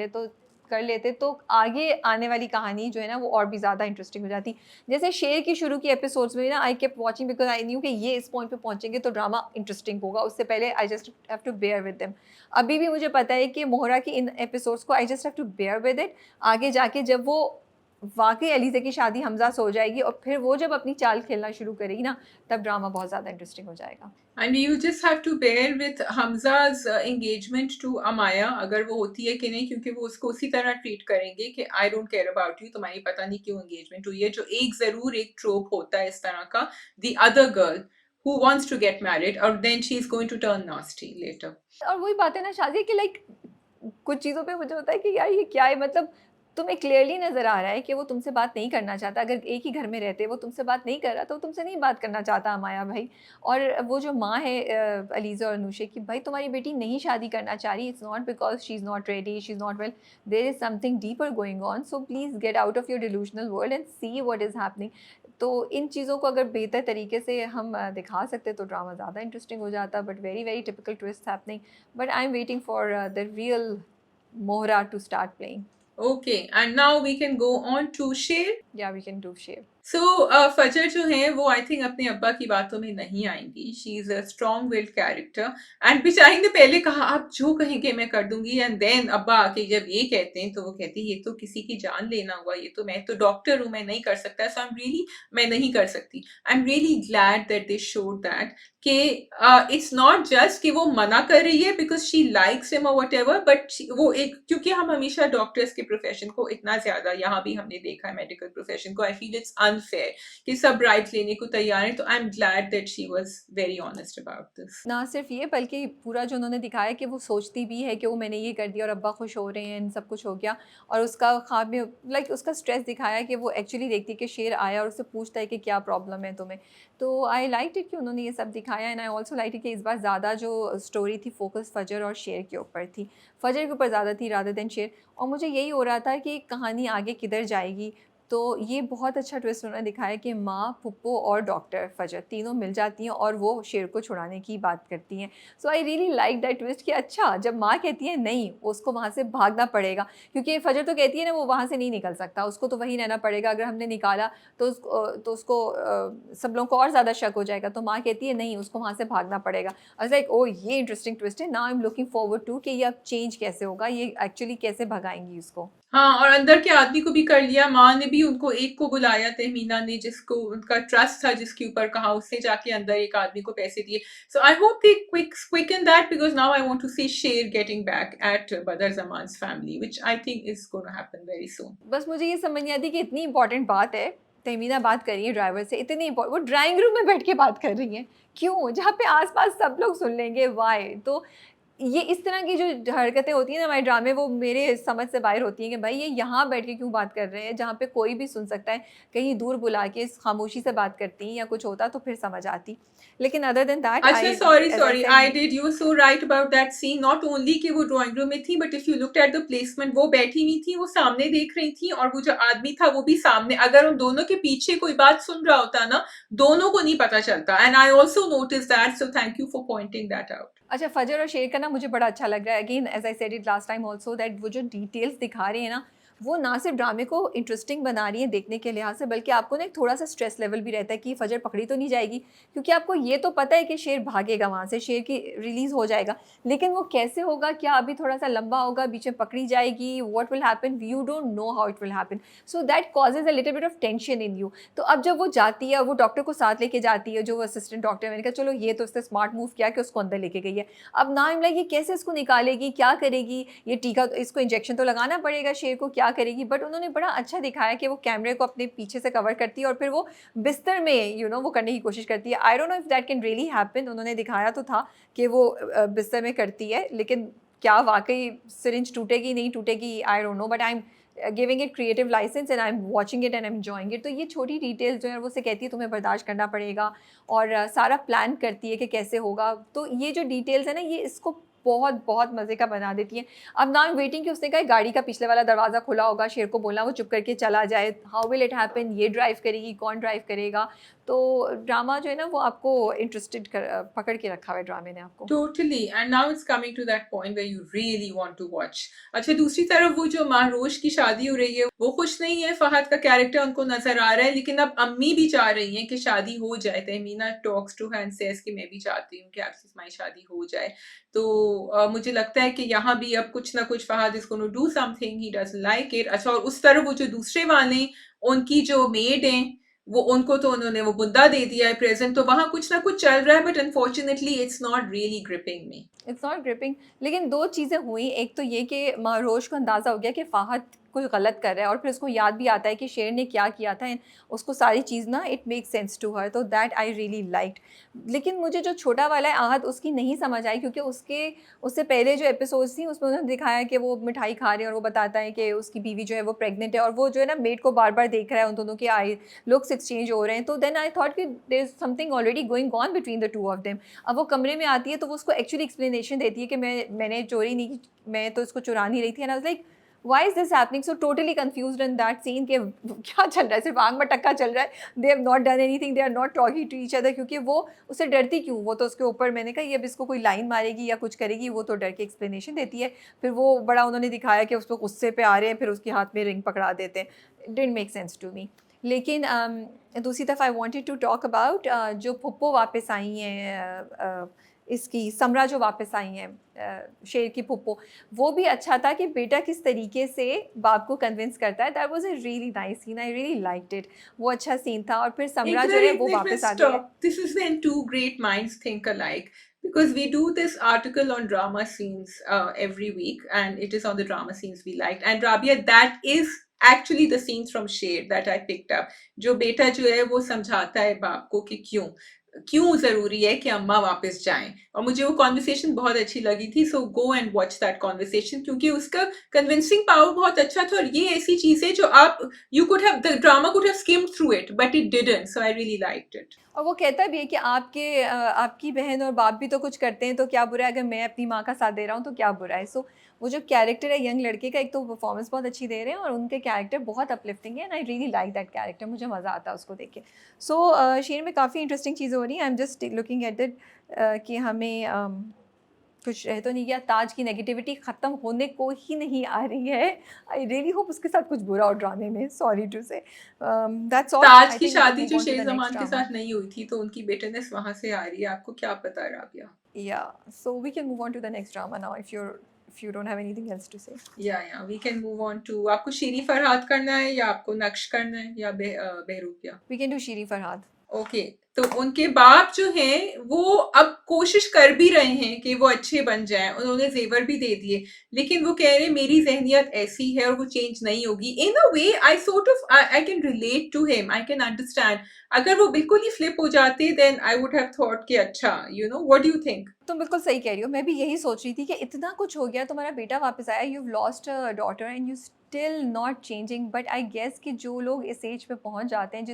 लेते तो आगे आने वाली कहानी जो है ना वो और भी ज़्यादा इंटरेस्टिंग हो जाती। जैसे शेर की शुरू की एपिसोड्स में ना I kept watching because I knew कि ये इस पॉइंट पे पहुँचेंगे तो ड्रामा इंटरेस्टिंग होगा। उससे पहले I just have to bear with them. अभी भी मुझे पता है कि मोहरा की इन एपिसोड्स को I just have to bear with it. आगे जाके जब वो वाक़ई अलीज़ा की शादी हमज़ा से हो जाएगी और फिर वो जब अपनी चाल खेलना शुरू करेगी ना, तब ड्रामा बहुत ज़्यादा इंटरेस्टिंग हो जाएगा। And you just have to bear with हमजा's एंगेजमेंट टू अमाया, अगर वो होती है कि नहीं, क्योंकि वो उसको उसी तरह ट्रीट करेंगे कि I don't care about you, तुम्हारी पता नहीं क्यों एंगेजमेंट हुई है, जो एक जरूर एक ट्रोप होता है इस तरह का, the other girl who wants to get married और then she is going to turn nasty later. और वही बात है ना शाज़िया कि लाइक कुछ चीज़ों पे मुझे होता है कि यार ये क्या है, मतलब तुम्हें क्लियरली नज़र आ रहा है कि वो तुमसे बात नहीं करना चाहता। अगर एक ही घर में रहते, वो तुमसे बात नहीं कर रहा, तो वो तुमसे नहीं बात करना चाहता अमाया भाई। और वो जो माँ है अलीज़ा और अनूशे की, भाई तुम्हारी बेटी नहीं शादी करना चाह रही, it's not because she is not ready, she is not well, there is something deeper going on, so please get out of your delusional world and see what is happening. तो इन चीज़ों को अगर बेहतर तरीके से हम दिखा सकते तो ड्रामा ज़्यादा इंटरेस्टिंग हो जाता, but very very typical twist happening. But I am waiting for the real Mohra to start playing. Okay, and now we can go on to Sher. Yeah, we can do Shiv. सो फजर जो है वो I think अपने अब्बा की बातों में नहीं आएंगी, she is a strong willed character, and बेचारी ने पहले कहा आप जो कहेंगे मैं कर दूंगी, एंड देन अब्बा आके जब ये कहते हैं तो वो कहती है ये तो किसी की जान लेना हुआ, ये तो मैं तो डॉक्टर हूँ, मैं नहीं कर सकता, सो आई एम रियली, मैं नहीं कर सकती। आई am really glad that they showed that कि इट्स नॉट जस्ट कि वो मना कर रही है बिकॉज शी लाइक्स हिम और वट एवर, बट वो एक, क्योंकि हम हमेशा डॉक्टर्स के प्रोफेशन को इतना ज्यादा, यहाँ भी हमने देखा है मेडिकल प्रोफेशन को, आई फील इट्स अनफेयर कि सब राइट लेने को तैयार हैं, तो I am glad that she was very honest about this. ना सिर्फ ये बल्कि पूरा जो उन्होंने दिखाया कि वो सोचती भी है कि वो मैंने ये कर दिया और अब्बा खुश हो रहे हैं, सब कुछ हो गया। और उसका ख्वाब में लाइक उसका स्ट्रेस दिखाया कि वो एक्चुअली देखती है कि शेर आया और उससे पूछता है कि क्या प्रॉब्लम है तुम्हें। तो आई लाइक इट कि उन्होंने ये सब दिखाया, and I also like it कि इस बार ज़्यादा जो स्टोरी थी फोकस फजर और शेर के ऊपर थी, फजर के ऊपर ज़्यादा थी रादर देन शेर। और मुझे यही हो रहा था कि कहानी आगे किधर जाएगी। तो ये बहुत अच्छा ट्विस्ट उन्होंने दिखाया कि माँ, पुप्पो और डॉक्टर फजर तीनों मिल जाती हैं और वो शेर को छुड़ाने की बात करती हैं। So I really like that twist कि अच्छा, जब माँ कहती है नहीं उसको वहाँ से भागना पड़ेगा, क्योंकि फजर तो कहती है ना वो वहाँ से नहीं निकल सकता, उसको तो वहीं रहना पड़ेगा, अगर हमने निकाला तो उसको सब लोगों को और ज़्यादा शक हो जाएगा। तो माँ कहती है नहीं, उसको वहाँ से भागना पड़ेगा। आई वाज लाइक ओ ये इंटरेस्टिंग ट्विस्ट है, now I am looking forward to कि ये अब चेंज कैसे होगा, ये एक्चुअली कैसे भगाएंगी उसको। हाँ, और अंदर के आदमी को भी कर लिया, माँ ने भी उनको एक को बुलाया, तहमीना ने, जिसको उनका ट्रस्ट था, जिसके ऊपर कहा, उसने जाके अंदर एक आदमी को पैसे दिए। So I hope they quicken that because now I want to see Sher getting back at Badr Zaman's family, which I think is going to happen very soon. बस मुझे ये समझ नहीं आती कि इतनी इंपॉर्टेंट बात है, तहमीना बात कर रही है ड्राइवर से, इतनी वो ड्राइंग रूम में बैठ के बात कर रही हैं, क्यों? जहाँ पे आस-पास सब लोग सुन लेंगे, व्हाई? तो ये इस तरह की जो हरकतें होती हैं ना हमारे ड्रामे, वो मेरे समझ से बाहर होती हैं कि भाई ये यहाँ बैठ के क्यों बात कर रहे हैं, जहाँ पे कोई भी सुन सकता है। कहीं दूर बुला के खामोशी से बात करती या कुछ होता तो फिर समझ आती। लेकिन अदर देन दैट अच्छा, I sorry as I sorry, said I did, you so right about that scene, not only कि वो ड्राइंग रूम में थी, but if you looked at the placement, वो बैठी हुई थी, वो सामने देख रही थी, और वो जो आदमी था वो भी सामने, अगर उन दोनों के पीछे कोई बात सुन रहा होता ना, दोनों को नहीं पता चलता, and I also notice that, so thank you for pointing that out. अच्छा, फजर और शेर का ना मुझे बड़ा अच्छा लग रहा है। Again as I said it last time also that वो जो डिटेल्स दिखा रहे हैं ना, वो ना सिर्फ ड्रामे को इंटरेस्टिंग बना रही है देखने के लिहाज से, बल्कि आपको ना एक थोड़ा सा स्ट्रेस लेवल भी रहता है कि फजर पकड़ी तो नहीं जाएगी, क्योंकि आपको ये तो पता है कि शेर भागेगा वहाँ से, शेर की रिलीज़ हो जाएगा, लेकिन वो कैसे होगा, क्या अभी थोड़ा सा लंबा होगा, बीच में पकड़ी जाएगी, what will happen, you don't know how it will happen, so that causes a little bit of tension in you. तो अब जब वो जाती है, वो डॉक्टर को साथ लेके जाती है, जो असिस्टेंट डॉक्टर, मैंने कहा चलो ये तो उसने स्मार्ट मूव किया कि उसको अंदर लेके गई है। अब ना लाइक ये कैसे इसको निकालेगी, क्या करेगी, ये टीका, इसको इंजेक्शन तो लगाना पड़ेगा शेर को, क्या करेगी? बट उन्होंने बड़ा अच्छा दिखाया कि वो कैमरे को अपने पीछे से कवर करती है और फिर वो बिस्तर में वो करने की कोशिश करती है। आई don't know if that can really happen. उन्होंने दिखाया तो था कि वो बिस्तर में करती है, लेकिन क्या वाकई सिरिंज टूटेगी नहीं टूटेगी, I don't know, but I am giving it creative license and I am watching it and I am enjoying it. तो ये छोटी डिटेल्स जो है वो उसे कहती है तुम्हें बर्दाश्त करना पड़ेगा, और सारा प्लान करती है कि कैसे होगा। तो ये जो डिटेल्स है ना, ये इसको बहुत बहुत मज़े का बना देती हैं। अब नाउ आई एम वेटिंग कि उसने कहा गाड़ी का पिछले वाला दरवाज़ा खुला होगा, शेर को बोलना वो चुप करके चला जाए, हाउ विल इट हैपन, ये ड्राइव करेगी, कौन ड्राइव करेगा? तो ड्रामा जो है ना वो आपको इंटरेस्टेड पकड़ के रखा हुआ है ड्रामे ने आपको। Totally, and now it's coming to that point where you really want to watch. अच्छा, दूसरी तरफ वो जो माहरोश की शादी हो रही है, वो खुश नहीं है, फहद का कैरेक्टर उनको नजर आ रहा है, लेकिन अब अम्मी भी चाह रही हैं कि शादी हो जाए। Tahmina talks to her and says कि मैं भी चाहती हूँ कि आपसे हमारी शादी हो जाए। तो मुझे लगता है कि यहाँ भी अब कुछ ना कुछ Fahad is gonna do something, he doesn't like it. अच्छा, और उस तरफ वो जो दूसरे वाले उनकी जो मेड हैं, वो उनको तो उन्होंने वो बुंदा दे दिया है प्रेजेंट, तो वहाँ कुछ ना कुछ चल रहा है, but unfortunately it's not really gripping me. It's not gripping. लेकिन दो चीज़ें हुई, एक तो ये कि मारोश को अंदाज़ा हो गया कि फ़ाहद कुछ गलत कर रहा है और फिर उसको याद भी आता है कि शेर ने क्या किया था एंड उसको सारी चीज़ ना it make sense to her, तो दैट आई रियली लाइक्ड। लेकिन मुझे जो छोटा वाला है आहत उसकी नहीं समझ आई, क्योंकि उससे पहले जो एपिसोड्स थी उसमें उन्होंने दिखाया कि वो मिठाई खा रहे हैं और वो बताता है कि उसकी बीवी जो है वो प्रेग्नेंट है और वो जो है ना मेड को बार बार देख रहा है, उन दोनों के आई लुक्स एक्सचेंज हो रहे हैं। तो देन आई थॉट कि there is something already going on between the two of them. अब वो कमरे में आती है तो वो उसको एक्चुअली एक्सप्लेनेशन देती है कि मैंने चोरी नहीं की, मैं तो इसको चुरा नहीं रही थी। And I was like why is this happening, so totally confused in that scene कि क्या चल रहा है, सिर्फ आंख में टक्का चल रहा है, they have not done anything, they are not talking to each other. क्योंकि वो उससे डरती क्यों, वो तो उसके ऊपर, मैंने कहा ये अब इसको कोई लाइन मारेगी या कुछ करेगी, वो तो डर के एक्सप्लेनेशन देती है। फिर वो बड़ा उन्होंने दिखाया कि उसको गुस्से पे आ रहे हैं, फिर उसके हाथ में रिंग पकड़ा देते हैं। Didn't make sense to me. लेकिन दूसरी तरफ I wanted to talk about जो फुप्पो वापस आई हैं, इसकी समरा जो वापस आई हैं, शेर की फुप्पो, वो भी अच्छा था कि बेटा किस तरीके से बाप को कन्विंस करता है। That was a really nice scene, I really liked it. वो अच्छा सीन था। और फिर समरा जो है वो वापस आती है। Stop. This is when two great minds think alike. Because we do this article on drama scenes every week, and it is on the drama scenes we liked. And Rabia, that is actually the scenes from Shade that I picked up. जो बेटा जो है वो समझाता है बाप को कि क्यों क्यों जरूरी है कि अम्मा वापस जाएं, और मुझे वो कॉन्वर्सेशन बहुत अच्छी लगी थी। So go and watch that conversation, क्योंकि उसका कन्विंसिंग पावर बहुत अच्छा था। और ये ऐसी चीज है जो आप you could have the drama could have skimmed through it, but it didn't, so I really liked it. और वो कहता भी है कि आपकी बहन और बाप भी तो कुछ करते हैं, तो क्या बुरा है अगर मैं अपनी माँ का साथ दे रहा हूँ, तो क्या बुरा है। सो वो जो कैरेक्टर है यंग लड़के का, एक तो परफॉर्मेंस बहुत अच्छी दे रहे हैं और उनके कैरेक्टर बहुत अपलिफ्टिंग है and I really like that character, मुझे मज़ा आता है उसको देख के। सो शेर में काफ़ी इंटरेस्टिंग चीज़ें हो रही हैं। आई am just looking at it कि हमें कुछ रह तो नहीं गया। ताज की नेगेटिविटी ख़त्म होने को ही नहीं आ रही है। आई रियली होप उसके साथ कुछ बुरा हो ड्रामे में, sorry to say. That's all. ताज आई की थिंक वी कैन शादी मूव जो ऑन टू शेर द नेक्स्ट जमान के ड्रामा। साथ नहीं हुई थी, तो उनकी बेटरनेस वहां से आ रही है, आपको क्या पता Rabia. Yeah, so we can move on to the next drama now if you don't have anything else to say. या we can move on to, आपको शीरी फरहाद करना है या आपको नक्श करना है या बहरूपिया? We can do Shiri Farhad. Okay, तो उनके बाप जो हैं वो अब कोशिश कर भी रहे हैं कि वो अच्छे बन जाएं, उन्होंने जेवर भी दे दिए, लेकिन वो कह रहे हैं मेरी जहनियत ऐसी है और वो चेंज नहीं होगी। In a way I sort of I can relate to him, I can understand. अगर वो बिल्कुल ही फ्लिप हो जाते then I would have thought कि अच्छा, you know, what do you think? तुम बिल्कुल सही कह रही हो, मैं भी यही सोच रही थी कि इतना कुछ हो गया, तुम्हारा बेटा वापस आया, you lost a daughter and you still not changing. But I guess कि जो लोग इस एज पे पहुंच जाते हैं,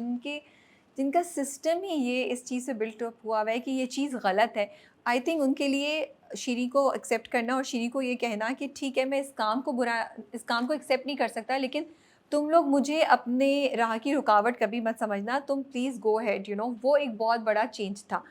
जिनका सिस्टम ही ये इस चीज़ से बिल्ट अप हुआ हुआ है कि ये चीज़ गलत है, आई थिंक उनके लिए शीरी को एक्सेप्ट करना और शीरी को ये कहना कि ठीक है मैं इस काम को एक्सेप्ट नहीं कर सकता, लेकिन तुम लोग मुझे अपने राह की रुकावट कभी मत समझना, तुम please go had, you know, वो एक बहुत बड़ा चेंज था।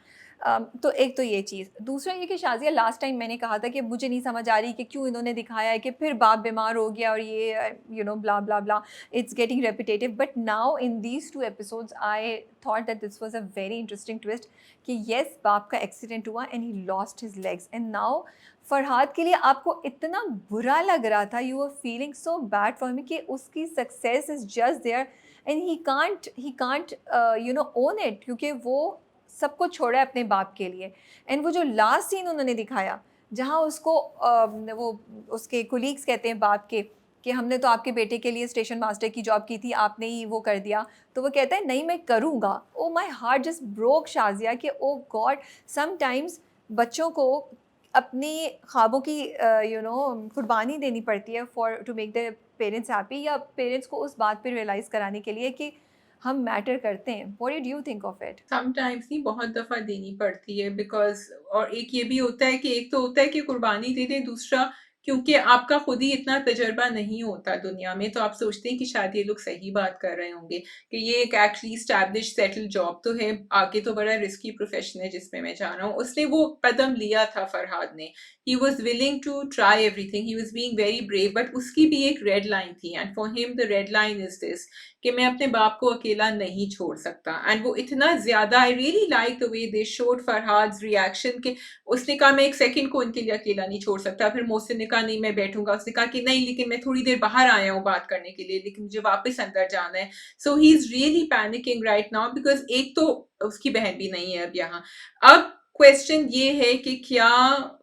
तो एक तो ये चीज़। दूसरा ये कि शाज़िया, लास्ट टाइम मैंने कहा था कि मुझे नहीं समझ आ रही कि क्यों इन्होंने दिखाया है कि फिर बाप बीमार हो गया और ये you know blah blah blah, it's getting repetitive. But now in these 2 episodes I thought that this was a very interesting twist कि येस, बाप का एक्सीडेंट हुआ and he lost his legs and now Farhad के लिए आपको इतना बुरा लग रहा था, you are feeling so bad for me कि उसकी success is just there and he can't you know own it, क्योंकि वो सब कुछ छोड़ा है अपने बाप के लिए। एंड वो जो लास्ट सीन उन्होंने दिखाया जहाँ उसको वो उसके कुलीग्स कहते हैं बाप के कि हमने तो आपके बेटे के लिए स्टेशन मास्टर की जॉब की थी, आपने ही वो कर दिया। तो वो कहता है नहीं मैं करूँगा। Oh my heart just broke Shazia कि ओ गॉड, समटाइम्स बच्चों को अपने ख्वाबों की यू नो कुर्बानी देनी पड़ती है for to make the parents happy, या पेरेंट्स को उस बात पे रियलाइज़ कराने के लिए कि हम मैटर करते हैं। What do you think of it? Sometimes नहीं, बहुत दफ़ा देनी पड़ती है, बिकॉज़ और एक ये भी होता है कि एक तो होता है कि कुर्बानी दे दें, दूसरा क्योंकि आपका खुद ही इतना तजुर्बा नहीं होता दुनिया में, तो आप सोचते हैं कि शायद ये लोग सही बात कर रहे होंगे कि ये एक एक्चुअली एस्टैब्लिश्ड सेटल्ड जॉब तो है, आगे तो बड़ा रिस्की प्रोफेशन है जिसमें मैं जा रहा हूँ। उसने वो कदम लिया था फरहाद ने, he was willing to try everything, he was being very brave, but उसकी भी एक रेड लाइन थी, and for him the red line is this कि मैं अपने बाप को अकेला नहीं छोड़ सकता। एंड वो इतना ज्यादा, I really like the way they showed Farhad's reaction के उसने कहा मैं एक सेकंड को इनके लिए अकेला नहीं छोड़ सकता। फिर मोहसिन ने कहा नहीं मैं बैठूंगा, उसने कहा कि नहीं लेकिन मैं थोड़ी देर बाहर आया हूँ बात करने के लिए, लेकिन मुझे वापस अंदर जाना है। So he is really panicking right now because एक तो उसकी बहन भी नहीं है अब यहाँ। अब क्वेश्चन ये है कि क्या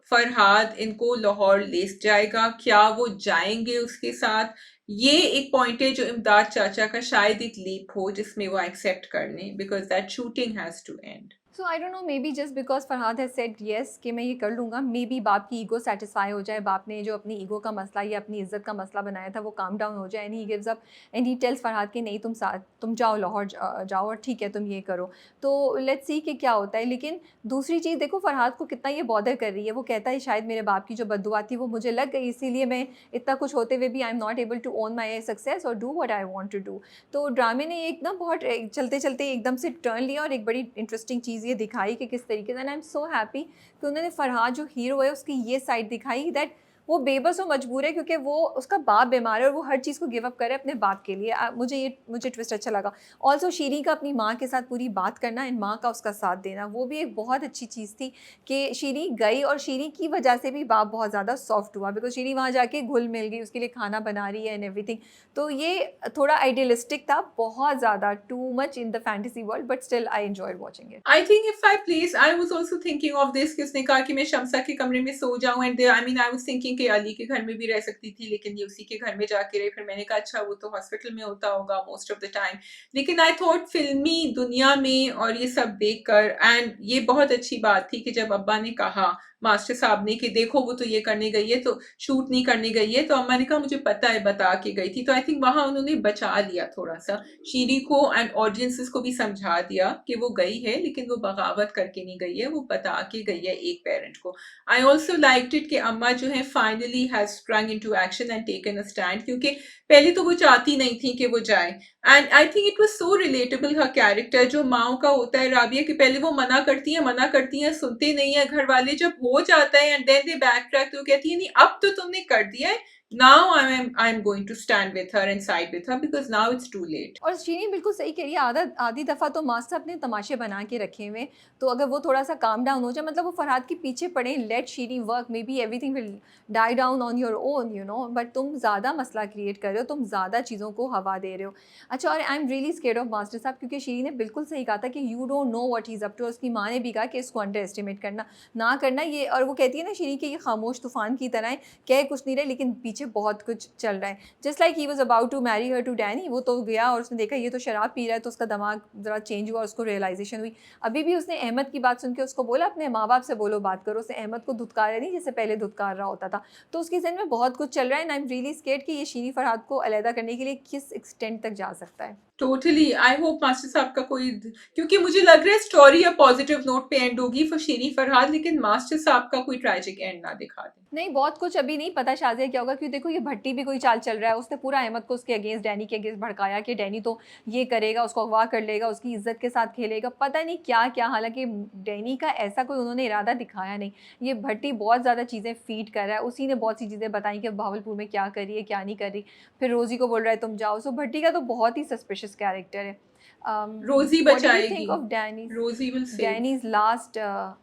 फरहाद इनको लाहौर ले जाएगा, क्या वो जाएंगे उसके साथ? ये एक पॉइंट है जो इमदाद चाचा का शायद एक लीप हो जिसमें वो एक्सेप्ट कर लें, because that shooting has to end. So I don't know, maybe just because Farhad has said yes कि मैं ये कर लूँगा, मे बी बाप की ईगो सेटिस्फाई हो जाए, बाप ने जो अपनी ईगो का मसला या अपनी इज्जत का मसला बनाया था वो काम डाउन हो जाए, and he gives up and he tells Farhad कि नहीं तुम साथ तुम जाओ लाहौर जाओ और ठीक है तुम ये करो। तो लेट्स सी कि क्या होता है। लेकिन दूसरी चीज़ देखो फरहाद को कितना ये बॉदर कर रही है, वो कहता है शायद मेरे बाप की जो बद्दुआ थी वो मुझे लग गई, इसीलिए मैं इतना कुछ होते हुए भी I am not able to own my success और do what I want to do. तो ड्रामे ने एक ना बहुत चलते चलते एकदम से टर्न लिया और एक बड़ी इंटरेस्टिंग चीज़ ये दिखाई कि किस तरीके से, and I am so happy कि उन्होंने फरहाद जो हीरो है उसकी ये साइड दिखाई दैट वो बेबस और मजबूर है क्योंकि वो उसका बाप बीमार है और वो हर चीज़ को गिव अप करे अपने बाप के लिए। मुझे ट्विस्ट अच्छा लगा। ऑल्सो शीरी का अपनी माँ के साथ पूरी बात करना एंड माँ का उसका साथ देना, वो भी एक बहुत अच्छी चीज़ थी कि शीरी गई और शीरी की वजह से भी बाप बहुत ज़्यादा सॉफ्ट हुआ, बिकॉज शीरी वहाँ जाके घुल मिल गई, उसके लिए खाना बना रही है एंड एवरीथिंग। तो ये थोड़ा आइडियलिस्टिक था, बहुत ज़्यादा too much in the fantasy world, but still I enjoyed watching it. I think if I please I was also thinking of this कि उसने कहा कि मैं शम्सा के कमरे में सो जाऊं, and I mean I was thinking कि अली के घर में भी रह सकती थी, लेकिन ये उसी के घर में जाके रही। फिर मैंने कहा अच्छा वो तो हॉस्पिटल में होता होगा मोस्ट ऑफ द टाइम। लेकिन आई थॉट फिल्मी दुनिया में और ये सब देखकर, एंड ये बहुत अच्छी बात थी कि जब अब्बा ने कहा मास्टर साहब ने कि देखो वो तो ये करने गई है, तो शूट नहीं करने गई है, तो अम्मा ने कहा मुझे पता है बता के गई थी। तो आई थिंक वहां उन्होंने बचा लिया थोड़ा सा शीरी को, एंड ऑडियंसेस को भी समझा दिया कि वो गई है लेकिन वो बगावत करके नहीं गई है, वो बता के गई है एक पेरेंट को। आई ऑल्सो लाइक्ड इट कि अम्मा जो है finally has sprung into action and taken a stand, क्योंकि पहले तो वो चाहती नहीं थी कि वो जाए। And I think it was so relatable her character, जो माओ का होता है राबिया कि पहले वो मना करती हैं सुनते नहीं है घर वाले, जब हो जाता है and then they backtrack, तो कहती है नहीं अब तो तुमने कर दिया है, now I'm going to stand with her and side with her because now it's too late. और शीरी बिल्कुल सही कह रही है, आधी दफ़ा तो मास्टर अपने तमाशे बना के रखे हुए, तो अगर वो थोड़ा सा काम डाउन हो जाए, मतलब वो फरहाद के पीछे पड़े, let Sheeri work, maybe everything will die down on your own you know, but तुम ज़्यादा मसला क्रिएट कर रहे हो, तुम ज़्यादा चीज़ों को हवा दे रहे हो। अच्छा, और I am really scared of master Sahab, क्योंकि शीरी ने बिल्कुल सही कहा था कि you don't know what he is up to. उसकी माँ ने भी कहा कि इसको अंडर एस्टिमेट करना ना करना ये, और वो कहती है ना शीरी कि ये खामोश तूफान की तरह है, कह कुछ नहीं रहे लेकिन पीछे बहुत कुछ चल रहा है। Just like he was about to marry her to Danny, वो तो गया और उसने देखा ये तो शराब पी रहा है, तो उसका दिमाग ज़रा चेंज हुआ, उसको रियलाइजेशन हुई। अभी भी उसने अहमद की बात सुन के उसको बोला अपने माँ बाप से बोलो बात करो, उसने अहमद को धुतकारा नहीं जैसे पहले धुतकार रहा होता था। तो उसके जहन में बहुत कुछ चल रहा है, and I am really scared कि ये शीरी फरहाद को अलहदा करने के लिए किस एक्सटेंट तक जा सकता है। टोटली आई होप मास्टर साहब का कोई, क्योंकि मुझे लग रहा है स्टोरी अब पॉजिटिव नोट पे एंड होगी फॉर शीरी फरहाद, लेकिन मास्टर साहब का कोई ट्रेजिक एंड ना दिखा दे। नहीं, बहुत कुछ अभी नहीं पता शाज़िया क्या होगा, क्योंकि देखो ये भट्टी भी कोई चाल चल रहा है, उसने पूरा अहमद को उसके अगेंस्ट, डैनी के अगेंस्ट भड़काया कि डैनी तो ये करेगा, उसको अगवा कर लेगा, उसकी इज्जत के साथ खेलेगा, पता नहीं क्या क्या। हालांकि डैनी का ऐसा कोई उन्होंने इरादा दिखाया नहीं, ये भट्टी बहुत ज़्यादा चीज़ें फीड कर रहा है, उसी ने बहुत सी चीज़ें बताई कि भावलपुर में क्या कर रही है क्या नहीं कर रही, फिर रोज़ी को बोल रहा है तुम जाओ। सो भट्टी का तो बहुत ही सस्पिशियस कैरेक्टर है। रोजी What did you बचाएगी, think of रोजी will save. Danny's last?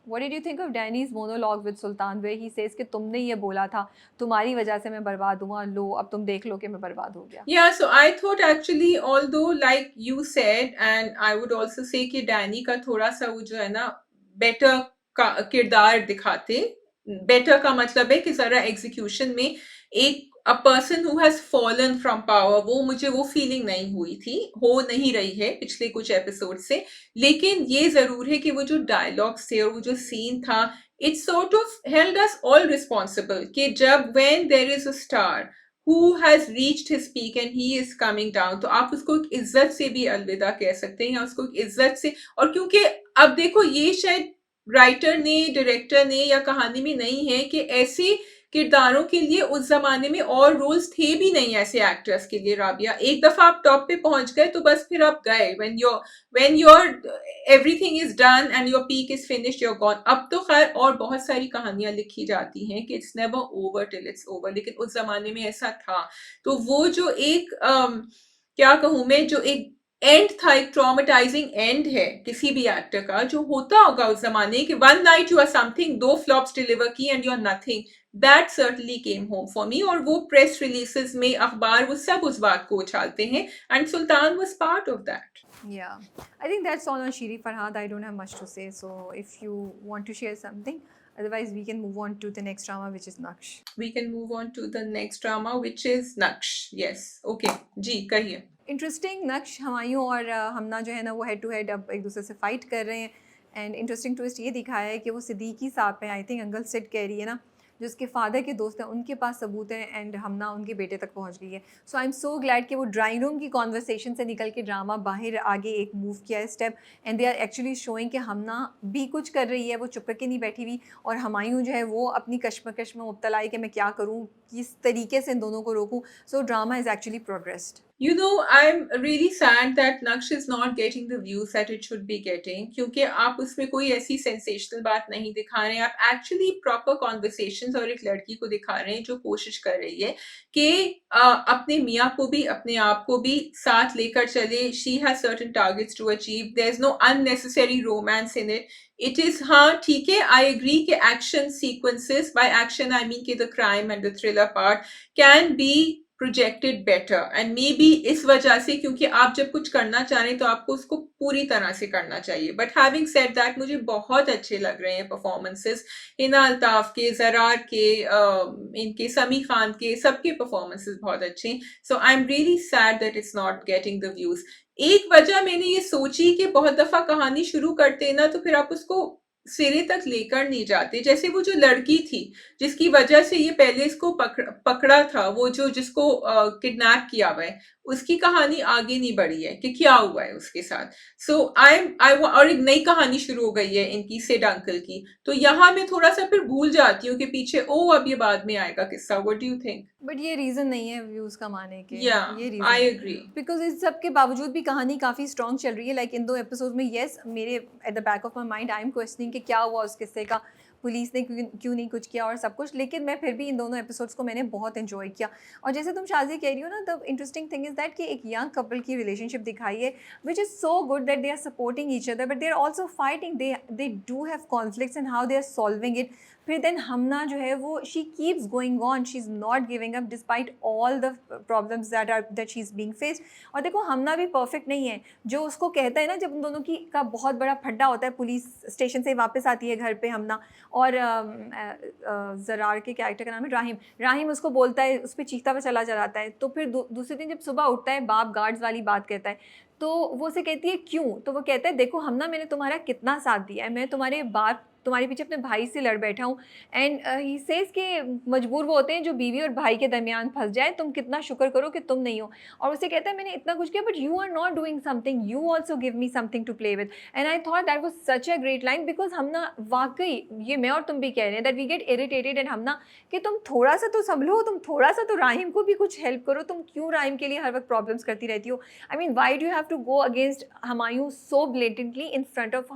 What did you think of Danny's monologue with Sultan, where he says कि तुमने ये बोला था, तुम्हारी वजह से मैं बर्बाद हुआ, लो अब तुम देख लो कि मैं बर्बाद हो गया। Yeah, so I thought actually, although like you said, and I would also say कि डैनी का थोड़ा सा वो जो है ना बेटर का किरदार दिखाते। बेटर का मतलब है कि जरा एग्जीक्यूशन में एक a person who has fallen from power, वो मुझे वो फीलिंग नहीं हुई थी, हो नहीं रही है पिछले कुछ एपिसोड से। लेकिन ये जरूर है कि वो जो डायलॉग्स थे और वो जो सीन था, it sort of held us all responsible कि जब when there is a star who has reached his peak and he is coming down, तो आप उसको एक इज्जत से भी अलविदा कह सकते हैं, या उसको एक इज्जत से। और क्योंकि अब देखो ये शायद राइटर ने, डायरेक्टर ने या कहानी में नहीं है कि ऐसे किरदारों के लिए उस जमाने में और रोल्स थे भी नहीं ऐसे एक्टर्स के लिए। राबिया, एक दफा आप टॉप पे पहुंच गए तो बस फिर आप गए, when your everything is done and your peak is finished, you're gone। अब तो खैर और बहुत सारी कहानियां लिखी जाती हैं कि it's never over till it's over, लेकिन उस जमाने में ऐसा था। तो वो जो एक क्या कहूँ मैं, जो एक एंड था, एक ट्रॉमेटाइजिंग एंड है किसी भी एक्टर का, जो होता होगा उस जमाने कि one night you are something, दो फ्लॉप्स डिलीवर की and you are nothing, that certainly came home for me. और वो प्रेस रिलीजेस में, अखबार, वो सब उस बात को उछालते हैं, and sultan was part of that. Yeah, I think that's all on Shiri Farhad. I don't have much to say. So if you want to share something, otherwise we can move on to the next drama, which is Naksh. We can move on to the next drama, which is Naksh. Yes, okay, जी कहिए। Interesting, नक्श हमायूं और हमना जो है ना वो head to head अब एक दूसरे से फाइट कर रहे हैं। एंड इंटरेस्टिंग ट्विस्ट ये दिखाया है कि वो सिद्दीकी साहब हैं, आई थिंक अंकल सिड कह रही है ना, जो उसके फादर के दोस्त हैं, उनके पास सबूत हैं एंड हमना उनके बेटे तक पहुंच गई है। So I am so glad कि वो ड्राइंग रूम की कॉन्वर्सेशन से निकल के ड्रामा बाहर आगे एक मूव किया है step, and they are actually showing कि हमना भी कुछ कर रही है, वो चुप करके नहीं बैठी हुई, और हमायूं जो है वो अपनी कश्मकश में मुब्तला है कि मैं क्या करूँ, किस तरीके से इन दोनों को रोकूँ। So drama is actually progressed. You know, I'm really sad that Naksh is not getting the views that it should be getting, क्योंकि आप उसमें कोई ऐसी सेंसेशनल बात नहीं दिखा रहे हैं, आप एक्चुअली प्रॉपर कॉन्वर्सेशंस और एक लड़की को दिखा रहे हैं जो कोशिश कर रही है कि अपने मियाँ को भी, अपने आप को भी साथ लेकर चले। She has certain targets to achieve, there is no unnecessary romance in it. It is, हाँ ठीक है, आई एग्री कि action sequences, by action I mean कि the crime and the thriller part can be projected better, and maybe इस वजह से, क्योंकि आप जब कुछ करना चाह रहे हैं तो आपको उसको पूरी तरह से करना चाहिए। बट हैविंग सेड दैट, मुझे बहुत अच्छे लग रहे हैं परफॉर्मेंसेस, हिना अल्ताफ के, जरार के, इनके, समी खान के, सबके परफॉर्मेंसेस बहुत अच्छे हैं। So I am really sad that it's not getting the views. एक वजह मैंने ये सोची कि बहुत दफा कहानी शुरू करते हैं ना तो फिर आप उसको सिरे तक लेकर नहीं जाते। जैसे वो जो लड़की थी जिसकी वजह से ये पहले इसको पकड़ा था, वो जो जिसको किडनैप किया हुआ है, उसकी कहानी आगे नहीं बढ़ी है कि क्या हुआ है उसके साथ। सो आई और एक नई कहानी शुरू हो गई है इनकी, सिड अंकल की। तो यहाँ मैं थोड़ा सा फिर भूल जाती हूँ कि पीछे ओ अब ये बाद में आएगा किस्सा। What do you think? But ये रीज़न नहीं है व्यूज़ कमाने के, या ये रीज़न आई है एग्री। बिकॉज इस सब के बावजूद भी कहानी काफ़ी स्ट्रॉन्ग चल रही है। लाइक इन 2 एपिसोड में, येस, मेरे at the back of my mind I am questioning कि क्या हुआ उस किस्से का, पुलिस ने क्यों नहीं कुछ किया और सब कुछ, लेकिन मैं फिर भी इन दोनों एपिसोड्स को मैंने बहुत एंजॉय किया। और जैसे तुम शाज़ी कह रही हो ना, the interesting thing is that कि एक यंग कपल की रिलेशनशिप दिखाई है, which is so good that they are supporting each other, but they are also fighting, they do have conflicts and how they are solving it. फिर then Hamna जो है वो she keeps going on, she is not giving up despite all the problems that she is being faced. और देखो हमना भी perfect नहीं है, जो उसको कहता है ना, जब उन दोनों की का बहुत बड़ा फड्डा होता है, पुलिस स्टेशन से वापस आती है घर पे हमना, और जरार के कैरेक्टर का नाम है राहिम, राहिम उसको बोलता है, उस पर चीखता हुआ चला जाता है। तो फिर दूसरे दिन जब सुबह उठता है, बाप गार्ड्स वाली बात कहता है, तो वो उसे कहती है क्यों, तो वो कहता है देखो हमना, मैंने तुम्हारा कितना साथ दिया है, मैं तुम्हारे बाप, तुम्हारे पीछे अपने भाई से लड़ बैठा हूँ। एंड ही सेज के मजबूर वो होते हैं जो बीवी और भाई के दरमियान फंस जाए, तुम कितना शुक्र करो कि तुम नहीं हो। और उसे कहता है मैंने इतना कुछ किया, but you are not doing something, you also give me something to play with. And I thought that was such a great line, because Hamna वाकई, ये मैं और तुम भी कह रहे हैं, that we get irritated and Hamna, कि तुम थोड़ा सा तो संभलो, तुम थोड़ा सा तो राहिम को भी कुछ हेल्प करो, तुम क्यों राहिम के लिए हर वक्त प्रॉब्लम्स करती रहती हो। I mean why do have to go against Humayun so blatantly in front of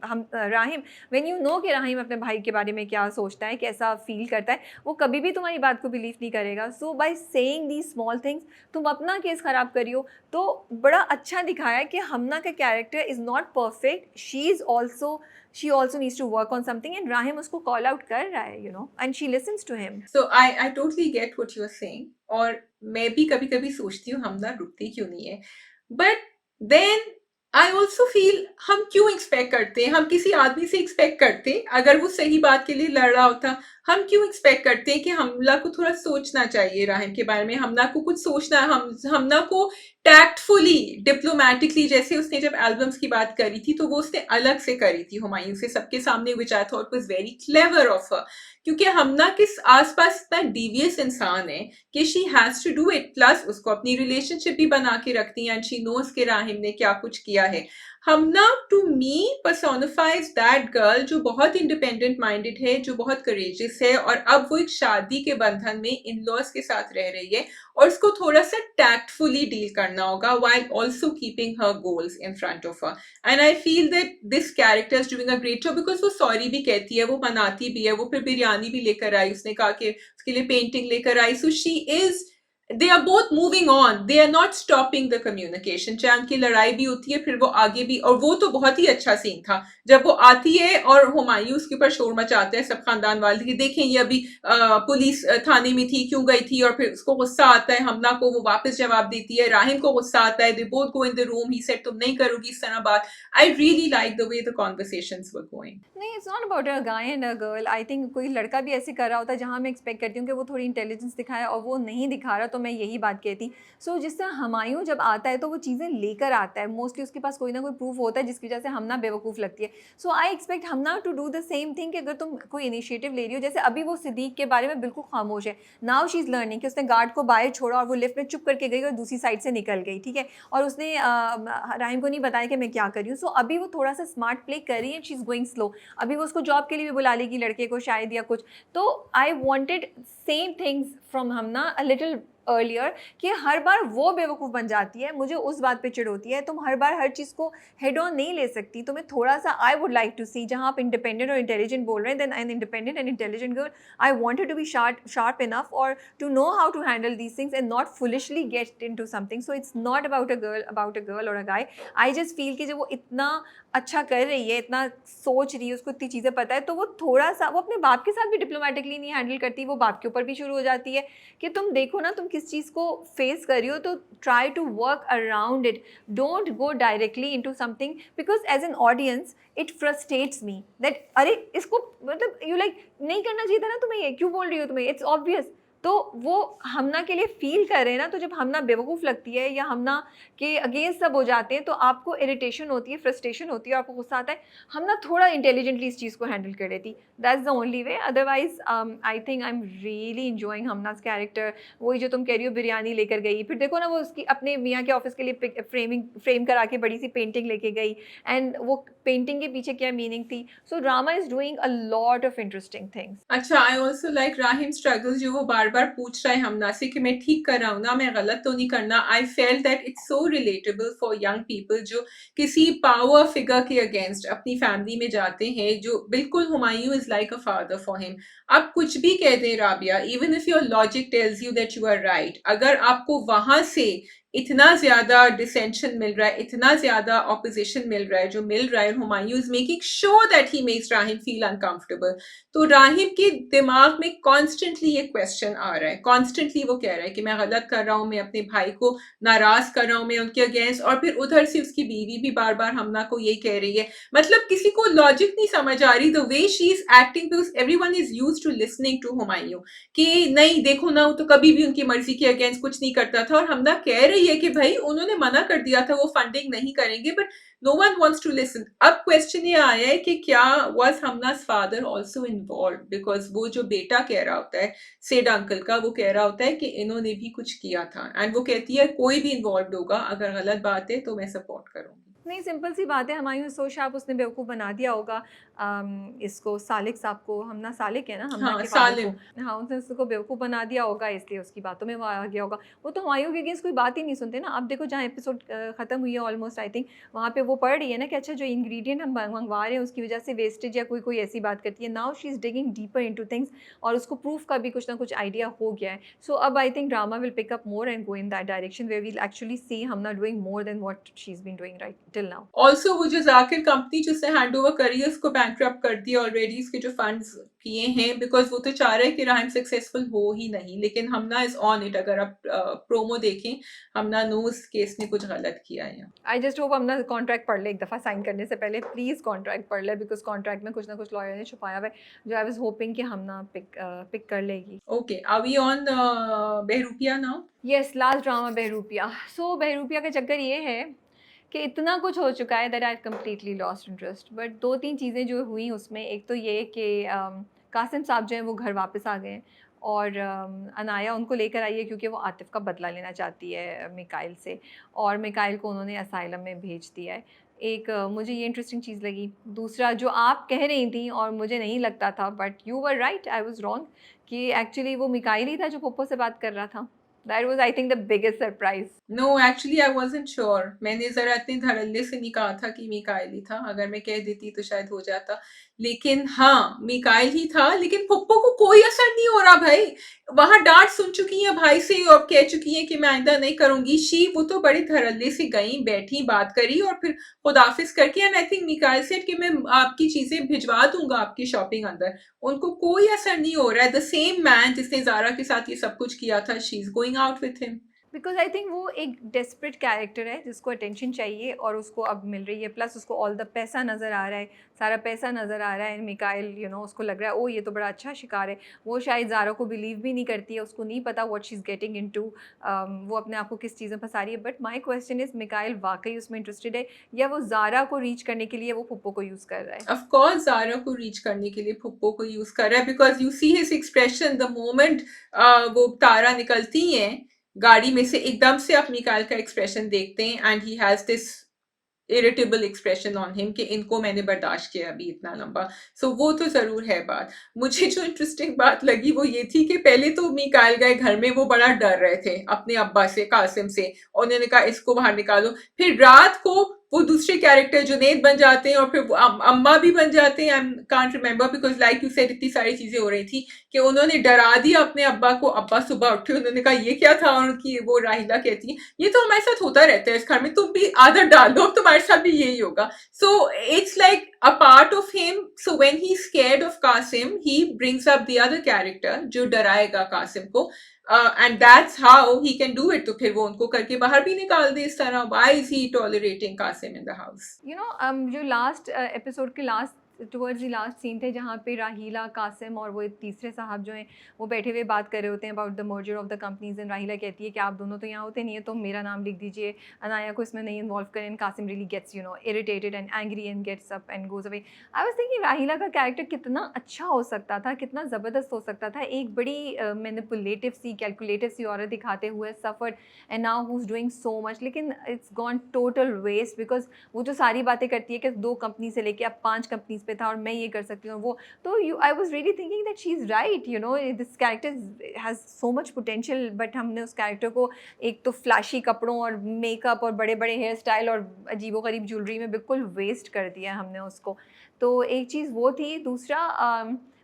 हम राहिम, व्हेन यू नो कि राहिम अपने भाई के बारे में क्या सोचता है, कैसा फील करता है, वो कभी भी तुम्हारी बात को बिलीव नहीं करेगा। So by saying these small things तुम अपना केस खराब करियो। तो बड़ा अच्छा दिखाया कि हमना का character is not perfect, she also needs to work on something, and Rahim उसको call out कर रहा है, you know, and she listens to him. So I totally get what you are saying, और मैं भी कभी कभी सोचती हूँ हमना रुकती क्यों नहीं है। But then I also feel, हम क्यों एक्सपेक्ट करते हैं, हम किसी आदमी से एक्सपेक्ट करते हैं, अगर वो सही बात के लिए लड़ रहा होता, हम क्यों एक्सपेक्ट करते हैं कि हमला को थोड़ा सोचना चाहिए राहिम के बारे में, हमला को कुछ सोचना, हमला को टैक्टफुली, डिप्लोमेटिकली, जैसे उसने जब एल्बम्स की बात करी थी तो वो उसने अलग से करी थी हुमायूं से सबके सामने, which I thought was very clever of her, क्योंकि हमना के आसपास इतना डिवियस इंसान है कि she has to do it. Plus उसको अपनी रिलेशनशिप भी बना के रखती है, एंड शी नोज के राहिम ने क्या कुछ किया है। हमना टू मी पर्सोनिफाइज दैट गर्ल जो बहुत इंडिपेंडेंट माइंडेड है, जो बहुत करेजियस है, और अब वो एक शादी के बंधन में इन लॉज के साथ रह रही है, और उसको थोड़ा सा टैक्टफुली डील करना होगा while also keeping her goals in front of her. And I feel that this character is doing a great job because वो सॉरी भी कहती है, वो मनाती भी है, वो फिर बिरयानी भी लेकर आई, उसने कहा कि उसके लिए पेंटिंग लेकर आई। So she is they are both moving on, they are not stopping the communication, चाहे उनकी लड़ाई भी होती है फिर वो आगे भी, और वो तो बहुत ही अच्छा सीन था जब वो आती है और हुमायूं उसके ऊपर शोर मचाते हैं सब खानदान वाले कि देखें ये अभी पुलिस थाने में थी, क्यों गई थी, और फिर उसको गुस्सा आता है हमना को, वो वापस जवाब देती है, राहिम को गुस्सा आता है, they both go in the room, he said तुम नहीं करोगी इस तरह बात. I really like the way the conversations were going. नहीं, it's not about a guy and a girl. I think कोई लड़का भी ऐसे कर रहा होता है जहाँ मैं एक्सपेक्ट करती हूँ कि वो थोड़ी इंटेलिजेंस दिखाए, और वो नहीं दिखा रहा, तो मैं यही बात कहती। सो जिस तरह हुमायूं जब आता है तो वो चीज़ें लेकर आता है, मोस्टली उसके पास कोई ना कोई प्रूफ होता है जिसकी वजह से हमना बेवकूफ़ लगती है। So I expect Hamna to do the same thing, कि अगर तुम कोई इनिशिएटिव ले रही हो, जैसे अभी वो सिद्दीक के बारे में बिल्कुल खामोश है। नाउ शी इज़ लर्निंग कि उसने गार्ड को बाहर छोड़ा और वो लिफ्ट में चुप करके गई और दूसरी साइड से निकल गई, ठीक है, और उसने राहिम को नहीं बताया कि मैं क्या कर रही हूँ। सो अभी वो थोड़ा सा स्मार्ट प्ले कर रही है, शी इज़ गोइंग स्लो। अभी वो उसको जॉब के लिए भी बुला लेगी लड़के को शायद, या कुछ। तो I wanted same things from Hamna a little earlier, कि हर बार वो बेवकूफ़ बन जाती है, मुझे उस बात पे चिढ़ होती है। तुम हर बार हर चीज़ को हेड ऑन नहीं ले सकती, तुम्हें थोड़ा सा, I would like to see, जहाँ आप इंडिपेंडेंट और इंटेलिजेंट बोल रहे हैं, then an independent and intelligent girl, I wanted to be sharp enough, or to know how to handle these things and not foolishly get into something. So it's not about a girl or a guy. I just feel कि जब वो इतना अच्छा कर रही है, इतना सोच रही है, उसको इतनी चीज़ें पता है, तो वो थोड़ा-सा, वो अपने बाप के साथ भी डिप्लोमैटिकली नहीं हैंडल करती, वो बाप के ऊपर भी शुरू हो जाती है कि तुम देखो ना, तुम किस चीज़ को फेस कर रही हो, तो try to work around it, don't go directly into something, because as an audience it frustrates me that अरे इसको, मतलब यू लाइक नहीं करना चाहिए था ना तुम्हें, ये क्यों बोल रही हो तुम्हें, इट्स ऑब्वियस। तो वो हमना के लिए फील कर रहे हैं ना, तो जब हमना बेवकूफ़ लगती है या हमना के अगेंस्ट सब हो जाते हैं, तो आपको इरिटेशन होती है, फ्रस्ट्रेशन होती है, आपको गुस्सा आता है। हमना थोड़ा इंटेलिजेंटली इस चीज़ को हैंडल कर रही थी, that's the only way. Otherwise I think I am really enjoying Hamna's character. वही जो तुम कह रही हो, बिरयानी लेकर गई, फिर देखो ना वो उसकी अपने मियाँ के ऑफिस के लिए फ्रेम करा के बड़ी सी पेंटिंग लेके गई, एंड वो पेंटिंग के पीछे क्या मीनिंग थी। So drama is doing a lot of interesting things. अच्छा, I also like Rahim struggles, जो वो बार बार पूछ रहा है हमना से कि मैं ठीक कर रहा हूँ ना, मैं गलत तो नहीं करना. I feel that it's so relatable for young people जो किसी पावर फिगर के अगेंस्ट अपनी फैमिली में जाते हैं, जो बिल्कुल Humayun is like a father for him. आप कुछ भी कह दें Rabia, even if your logic tells you that you are right, अगर आपको वहां से इतना ज्यादा डिसेंशन मिल रहा है, इतना ज्यादा ऑपोजिशन मिल रहा है जो मिल रहा है, Humayun is making sure that he makes Rahim feel uncomfortable. तो राहिब के दिमाग में कॉन्स्टेंटली ये क्वेश्चन आ रहा है, कॉन्स्टेंटली वो कह रहा है कि मैं गलत कर रहा हूँ, मैं अपने भाई को नाराज कर रहा हूँ, मैं उनके अगेंस्ट. और फिर उधर से उसकी बीवी भी बार बार हमना को यही कह रही है. मतलब किसी को लॉजिक नहीं समझ आ रही the way she is acting, because everyone is used to listening to Humayun कि नहीं देखो ना, वो तो कभी भी उनकी मर्जी के अगेंस्ट कुछ नहीं करता था. और हमना कह रही है कि भाई उन्होंने मना कर दिया था, वो फंडिंग नहीं करेंगे, but no one wants to listen. अब क्वेश्चन ये आया है कि क्या was Hamna's father also involve, because वो जो बेटा कह रहा होता है सेड अंकल का, वो कह रहा होता है कि इन्होंने भी कुछ किया था, एंड वो कहती है कोई भी इन्वॉल्व होगा, अगर गलत बात है तो मैं सपोर्ट करूंगी. नहीं, सिंपल सी बात है, हुमायूं सोच आप उसने बेवकूफ़ बना दिया होगा इसको, सालिक साहब को, हमना सालिक है ना हमना हाँ, के फादर को। सालिम. हाँ, उसने उसको बेवकूफ़ बना दिया होगा, इसलिए उसकी बातों में वो आ गया होगा। वो तो हुमायूं के अगेंस्ट कोई बात ही नहीं सुनते ना। अब देखो जहाँ एपिसोड ख़त्म हुई है ऑलमोस्ट, आई थिंक वहाँ पे वो पढ़ रही है ना कि अच्छा जो इंग्रेडिएंट हम मंगवा रहे हैं उसकी वजह से वेस्टेज या कोई कोई ऐसी बात करती है। Now she is digging deeper into things, और उसको प्रूफ का भी कुछ ना कुछ आइडिया हो गया है। सो अब I think drama will pick up more and go in that direction where we'll actually see Hamna doing more than what she is been doing right till now. Also वो जो जाकिर कंपनी जिसने hand over करी है उसको bankrupt कर दिया already, इसके जो फंड्स किए हैं, बिकॉज वो तो चाह रहे हैं कि राहिम सक्सेसफुल हो ही नहीं. लेकिन हमना इज ऑन इट, अगर आप प्रोमो देखें हमना नोज के इसने कुछ गलत किया है. I just hope Hamna contract पढ़ ले एक दफ़ा, साइन करने से पहले प्लीज़ कॉन्ट्रैक्ट पढ़ ले, बिकॉज कॉन्ट्रैक्ट में कुछ ना कुछ लॉयर ने छुपाया हुआ है जो आई वाज होपिंग कि हमना पिक कर लेगी। Okay, are we on Bahroopiya now? Yes, last drama Bahroopiya. So Bahroopiya का चक्कर ये है कि इतना कुछ हो चुका है that I completely lost interest. But दो तीन चीज़ें जो हुई उसमें, एक तो ये कि कासिम साहब जो हैं वो घर वापस आ गए हैं, और अनाया उनको लेकर आई है क्योंकि वो आतिफ का बदला लेना चाहती है मिकाइल से, और मिकाइल को उन्होंने असाइलम में भेज दिया है। एक मुझे ये इंटरेस्टिंग चीज़ लगी। दूसरा जो आप कह रही थी और मुझे नहीं लगता था, but you were right, I was wrong, कि एक्चुअली वो मिकाइल ही था जो पप्पो से बात कर रहा था। That was, I think, the biggest surprise. No actually I wasn't sure. मैंने ज़रा इतने धड़ल्ले से नहीं कहा था कि मिकाइल ही था, अगर मैं कह देती तो शायद हो जाता। लेकिन हाँ, मिकाइल ही था, लेकिन पुप्पो को कोई असर नहीं हो रहा भाई। वहाँ डाँट सुन चुकी हैं भाई से और कह चुकी हैं कि मैं आइंदा नहीं करूँगी। वो तो बड़े धड़ल्ले से गईं, बैठी, बात करी और फिर खुदाफिज़ करके and I think Mikail said कि मैं आपकी चीज़ें भिजवा दूँगा आपकी शॉपिंग अंदर। उनको कोई असर नहीं हो रहा है। द सेम मैन जिसने ज़ारा के साथ ये सब कुछ किया था, she is going out with him. Because I think वो एक डेस्परेट कैरेक्टर है जिसको अटेंशन चाहिए और उसको अब मिल रही है, प्लस उसको ऑल द पैसा नज़र आ रहा है, सारा पैसा नज़र आ रहा है। मिकाइल उसको लग रहा है ओ ये तो बड़ा अच्छा शिकार है। वो शायद ज़ारा को बिलीव भी नहीं करती है, उसको नहीं पता what she is getting into. वो अपने आप को किस चीज़ में फंसा रही है। But my question is Mikail वाकई उसमें इंटरेस्टेड है या वो ज़ारा को रीच करने के लिए वो पुप्पो को यूज़ कर रहा है? ऑफ कोर्स ज़ारा को रीच करने के लिए पुप्पो को यूज कर रहा है, because you see his expression the moment वो तारा निकलती हैं गाड़ी में से, एकदम से आप मिकाइल का एक्सप्रेशन देखते हैं and he has this irritable expression on him कि इनको मैंने बर्दाश्त किया अभी इतना लंबा। सो वो तो ज़रूर है बात। मुझे जो इंटरेस्टिंग बात लगी वो ये थी कि पहले तो मिकाइल गए घर में, वो बड़ा डर रहे थे अपने अब्बा से, कासिम से, और उन्होंने कहा इसको बाहर निकालो। फिर रात को वो दूसरे कैरेक्टर जुनैद बन जाते हैं और फिर अम्मा भी बन जाते हैं। I can't remember because like you said इतनी सारी चीजें हो रही थी कि उन्होंने डरा दिया अपने अब्बा को। अब्बा सुबह उठे, उन्होंने कहा ये क्या था, और उनकी वो राहिला कहती है ये तो हमारे साथ होता रहता है इस घर में, तुम भी आदत डाल दो, अब तुम्हारे साथ भी यही होगा। So it's like a part of him. So when he scared of Qasim, he brings up the other character जो डराएगा कासिम को, and that's how he can do it. तो फिर वो उनको करके बाहर भी निकाल दे इस तरह। Why is he tolerating Qasim in the house? जो लास्ट एपिसोड के last towards the last scene थे जहाँ पे राहीला, कासिम और वो एक तीसरे साहब जो हैं वो बैठे हुए बात कर रहे होते हैं about the merger of the companies. And राहीला कहती है कि आप दोनों तो यहाँ होते नहीं है तो मेरा नाम लिख दीजिए, अनाया को इसमें नहीं इन्वॉल्व करें। And Qasim really gets irritated and angry and gets up and goes away. I was thinking Raheela का कैरेक्टर कितना अच्छा हो सकता था, कितना ज़बरदस्त हो सकता था। एक बड़ी मैनिपुलेटिव सी, कैलकुलेटिव सी औरत दिखाते हुए, suffered and now who is doing so much, लेकिन it's gone total waste. Because वो जो सारी बातें करती है कि 2 कंपनी से लेके अब 5 कंपनीज पे था और मैं ये कर सकती हूँ वो, तो I was really thinking that she is right. This character has so much potential, but हमने उस कैरेक्टर को एक तो फ्लैशी कपड़ों और मेकअप और बड़े बड़े हेयर स्टाइल और अजीबोगरीब ज्वेलरी में बिल्कुल वेस्ट कर दिया हमने उसको। तो एक चीज़ वो थी। दूसरा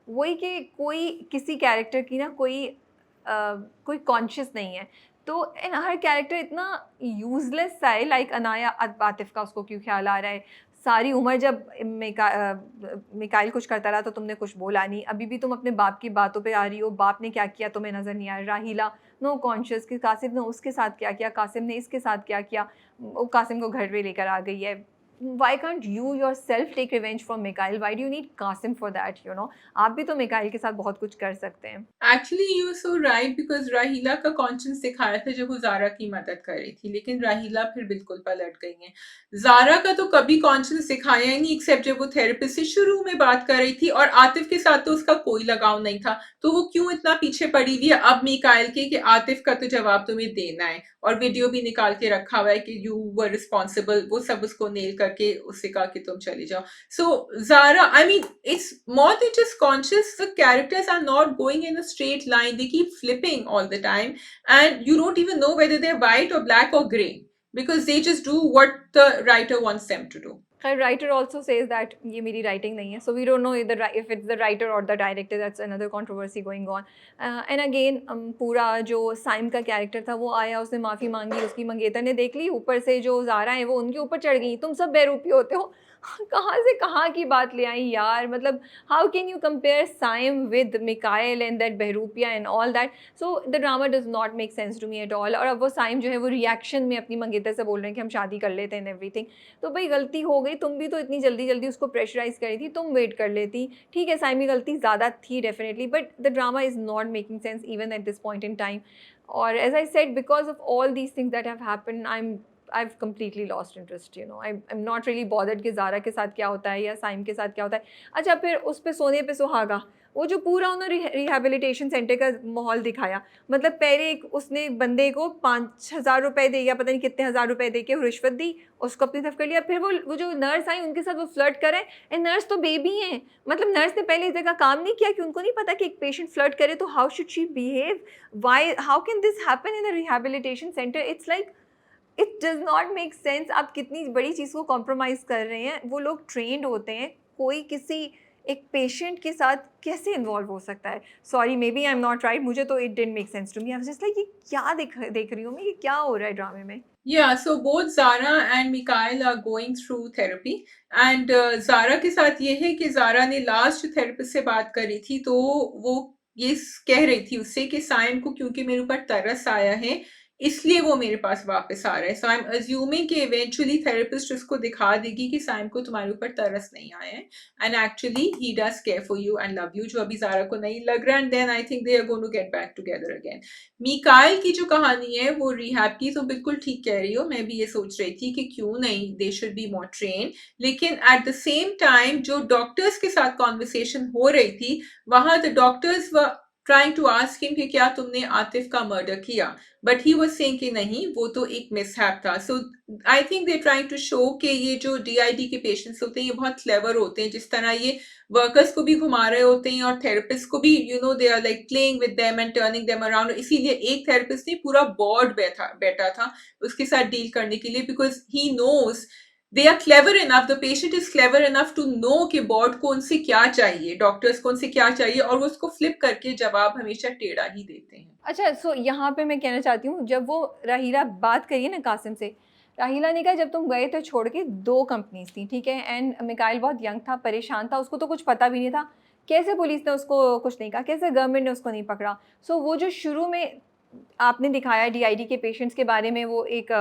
वही कि कोई किसी कैरेक्टर की ना कोई कॉन्शियस नहीं है। तो एंड हर कैरेक्टर इतना यूजलेस सा है। लाइक अनाया, आतिफ का उसको क्यों ख्याल आ रहा है? सारी उम्र जब मिकाइल कुछ करता रहा तो तुमने कुछ बोला नहीं। अभी भी तुम अपने बाप की बातों पे आ रही हो, बाप ने क्या किया तुम्हें नज़र नहीं आ रहा। राहीला नो कॉन्शियस कि कासिम ने उसके साथ क्या किया, कासिम ने इसके साथ क्या किया। वो कासिम को घर पे लेकर आ गई है। Why can't you yourself take revenge from Mikail? Why do you need Qasim for that? आप भी तो मिकाइल के साथ बहुत कुछ कर सकते हैं। Actually you are so right, because Raheela का कॉन्शियस दिखाया था जब वो ज़ारा की मदद कर रही थी, लेकिन राहीला फिर बिल्कुल पलट गई हैं। ज़ारा का तो कभी कॉन्शियस दिखाया ही नहीं, एक्सेप्ट जब वो थेरेपिस्ट से शुरू में बात कर रही थी, और आतिफ के साथ तो उसका कोई लगाव नहीं था। तो वो क्यों इतना पीछे पड़ी हुई है अब मिकाइल के कि आतिफ का तो जवाब तुम्हें देना है, और वीडियो भी निकाल के रखा हुआ है कि यू वर रिस्पॉन्सिबल। वो सब उसको नेल करके उससे कहा कि तुम चली जाओ। So Zara, I mean, it's more than just conscious. The characters are not going in a straight line. They keep flipping all the time, and you don't even know whether they're white or black or gray because they just do what the writer wants them to do. खैर writer also says that ये मेरी writing नहीं है, so we don't know if it's the writer और the director. That's another controversy going on. And again पूरा जो साइम का character था वो आया, उसने माफ़ी मांगी, उसकी मंगेतर ने देख ली, ऊपर से जो ज़ारा है वो उनके ऊपर चढ़ गई, तुम सब बेरूपी होते हो। कहाँ से कहाँ की बात ले आई यार। मतलब how can you compare Saim with Mikail and that Bahroopiya and all that? So the drama does not make sense to me at all. और अब वो साइम जो है वो रिएक्शन में अपनी मंगेतर से बोल रहे हैं कि हम शादी कर लेते हैं एंड एवरीथिंग। तो भाई गलती हो गई, तुम भी तो इतनी जल्दी जल्दी उसको प्रेशराइज करी थी, तुम वेट कर लेती। ठीक है साइम की गलती ज़्यादा थी definitely, but the drama is not making sense even at this point in time. और as I said, because of all these things that have happen, I've completely lost interest, you know. I'm not really bothered कि ज़ारा के साथ क्या होता है या साइम के साथ क्या होता है. अच्छा, फिर उस पे सोने पे सुहागा, वो जो पूरा उन्होंने रिहैबिलिटेशन सेंटर का माहौल दिखाया, मतलब पहले एक उसने बंदे को 5,000 रुपए दे या पता नहीं कितने हज़ार रुपए दे के रिश्वत दी, उसको अपनी तरफ कर लिया. फिर वो जो नर्स आई उनके साथ वो फ्लर्ट कर रहे हैं, एंड नर्स तो बेबी हैं. मतलब नर्स ने पहले इस जगह काम नहीं किया कि उनको नहीं पता कि एक पेशेंट फ्लर्ट करे तो how should she behave, why, how can this happen in a rehabilitation centre. It's like it does not make sense. आप कितनी बड़ी चीज़ को कॉम्प्रोमाइज़ कर रहे हैं. वो लोग ट्रेंड होते हैं, कोई किसी एक पेशेंट के साथ कैसे इन्वॉल्व हो सकता है. Sorry, maybe I am not right, मुझे तो it didn't make sense to me. I was just like ये क्या देख रही हूँ मैं, ये क्या हो रहा है ड्रामे में. Yeah, so both Zara and Mikhail are going through therapy. And Zara के साथ ये है कि Zara ने लास्ट थेरेपिस्ट से बात करी थी, तो वो ये कह रही थी उससे कि साइम को क्योंकि मेरे ऊपर तरस आया है, इसलिए वो मेरे पास वापस आ रहा है. सो आई एम अज्यूमिंग कि इवेंचुअली थेरेपिस्ट उसको दिखा देगी कि साइम को तुम्हारे ऊपर तरस नहीं आया है, and actually he does care for you and love you, जो अभी Zara को नहीं लग रहा. And then I think they are going to get back together again. Mikail की जो कहानी है वो रिहैब की, तो बिल्कुल ठीक कह रही हो. मैं भी ये सोच रही थी कि क्यों नहीं, they should be more train. लेकिन एट द सेम टाइम जो डॉक्टर्स के साथ कॉन्वर्सेशन हो रही थी, वहां the doctors were trying to ask him कि क्या तुमने आतिफ का मर्डर किया, बट ही वाज सेइंग कि नहीं, वो तो एक मिसहैप था. So I think they trying to show कि ये जो डीआईडी के पेशेंट्स होते हैं ये बहुत क्लेवर होते हैं, जिस तरह ये वर्कर्स को भी घुमा रहे होते हैं और थेरेपिस्ट को भी, you know, they are like playing with them and turning them around. इसीलिए एक थेरेपिस्ट नहीं, पूरा बोर्ड बैठा था उसके साथ डील करने के लिए, because he knows they are clever enough, the patient is clever enough to know कि बोर्ड को उनसे क्या चाहिए, डॉक्टर्स को उनसे क्या चाहिए, और वो उसको फ्लिप करके जवाब हमेशा टेढ़ा ही देते हैं. अच्छा, सो यहाँ पे मैं कहना चाहती हूँ, जब वो राहीला बात करिए ना कासिम से, राहीला ने कहा जब तुम गए थे छोड़ के 2 कंपनीज़ थी, ठीक है, एंड मिकाइल बहुत यंग था, परेशान था, उसको तो कुछ पता भी नहीं था. कैसे पुलिस ने उसको कुछ नहीं कहा, कैसे गवर्नमेंट ने उसको नहीं पकड़ा. सो वो जो शुरू में आपने दिखाया डीआईडी के पेशेंट्स के बारे में, वो एक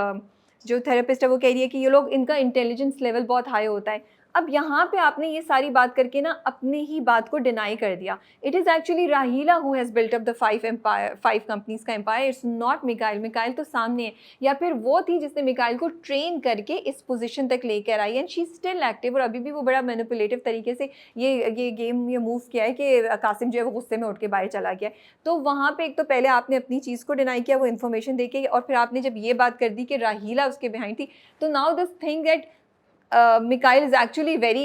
जो थेरेपिस्ट है वो कह रही है कि ये लोग, इनका इंटेलिजेंस लेवल बहुत हाई होता है. अब यहाँ पे आपने ये सारी बात करके ना अपने ही बात को डिनाई कर दिया. It is actually Raheela who has built up the 5 companies का empire. It's not Mikail. Mikail तो सामने है, या फिर वो थी जिसने मिकाइल को ट्रेन करके इस पोजीशन तक लेकर आई, and she is still active. और अभी भी वो बड़ा मैनिपुलेटिव तरीके से ये गेम ये मूव किया है कि कासिम जो है वो गुस्से में उठ के बाहर चला गया. तो वहाँ पे एक तो पहले आपने अपनी चीज़ को डिनाई किया, वो इन्फॉर्मेशन दे के, और फिर आपने जब ये बात कर दी कि राहीला उसके बिहाइंड थी, तो now this thing that Mikail is actually very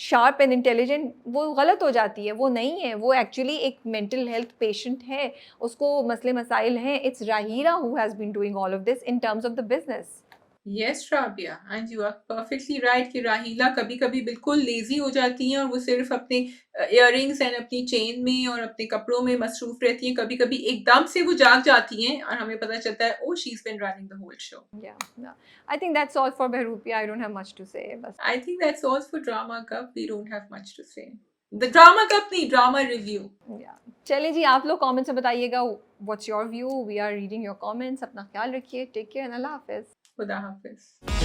sharp and intelligent, वो गलत हो जाती है. वो नहीं है, वो एक्चुअली एक मेंटल हेल्थ पेशेंट है, उसको मसले मसाइल हैं. It's Raheela who has been doing all of this in terms of the business. Yes Rabia, and you are perfectly right कि राहीला कभी कभी बिल्कुल लेजी हो जाती हैं और वो सिर्फ अपने इयररिंग्स एंड अपनी चेन में और अपने कपड़ों में मसरूफ रहती हैं. कभी कभी एकदम से वो जाग जाती हैं और हमें पता चलता है oh she is been running the whole show. Yeah, I think that's all for Behrupia. I don't have much to say. बस. I think that's all for Drama Cup. We don't have much to say. The Drama Cup नहीं, Drama Review. Yeah. चलिए जी, आप लोग comments में बताइएगा what's your view. We are reading your comments. अपना ख्याल रखिए. Take care and Allah Hafiz. खुदा हाफिज.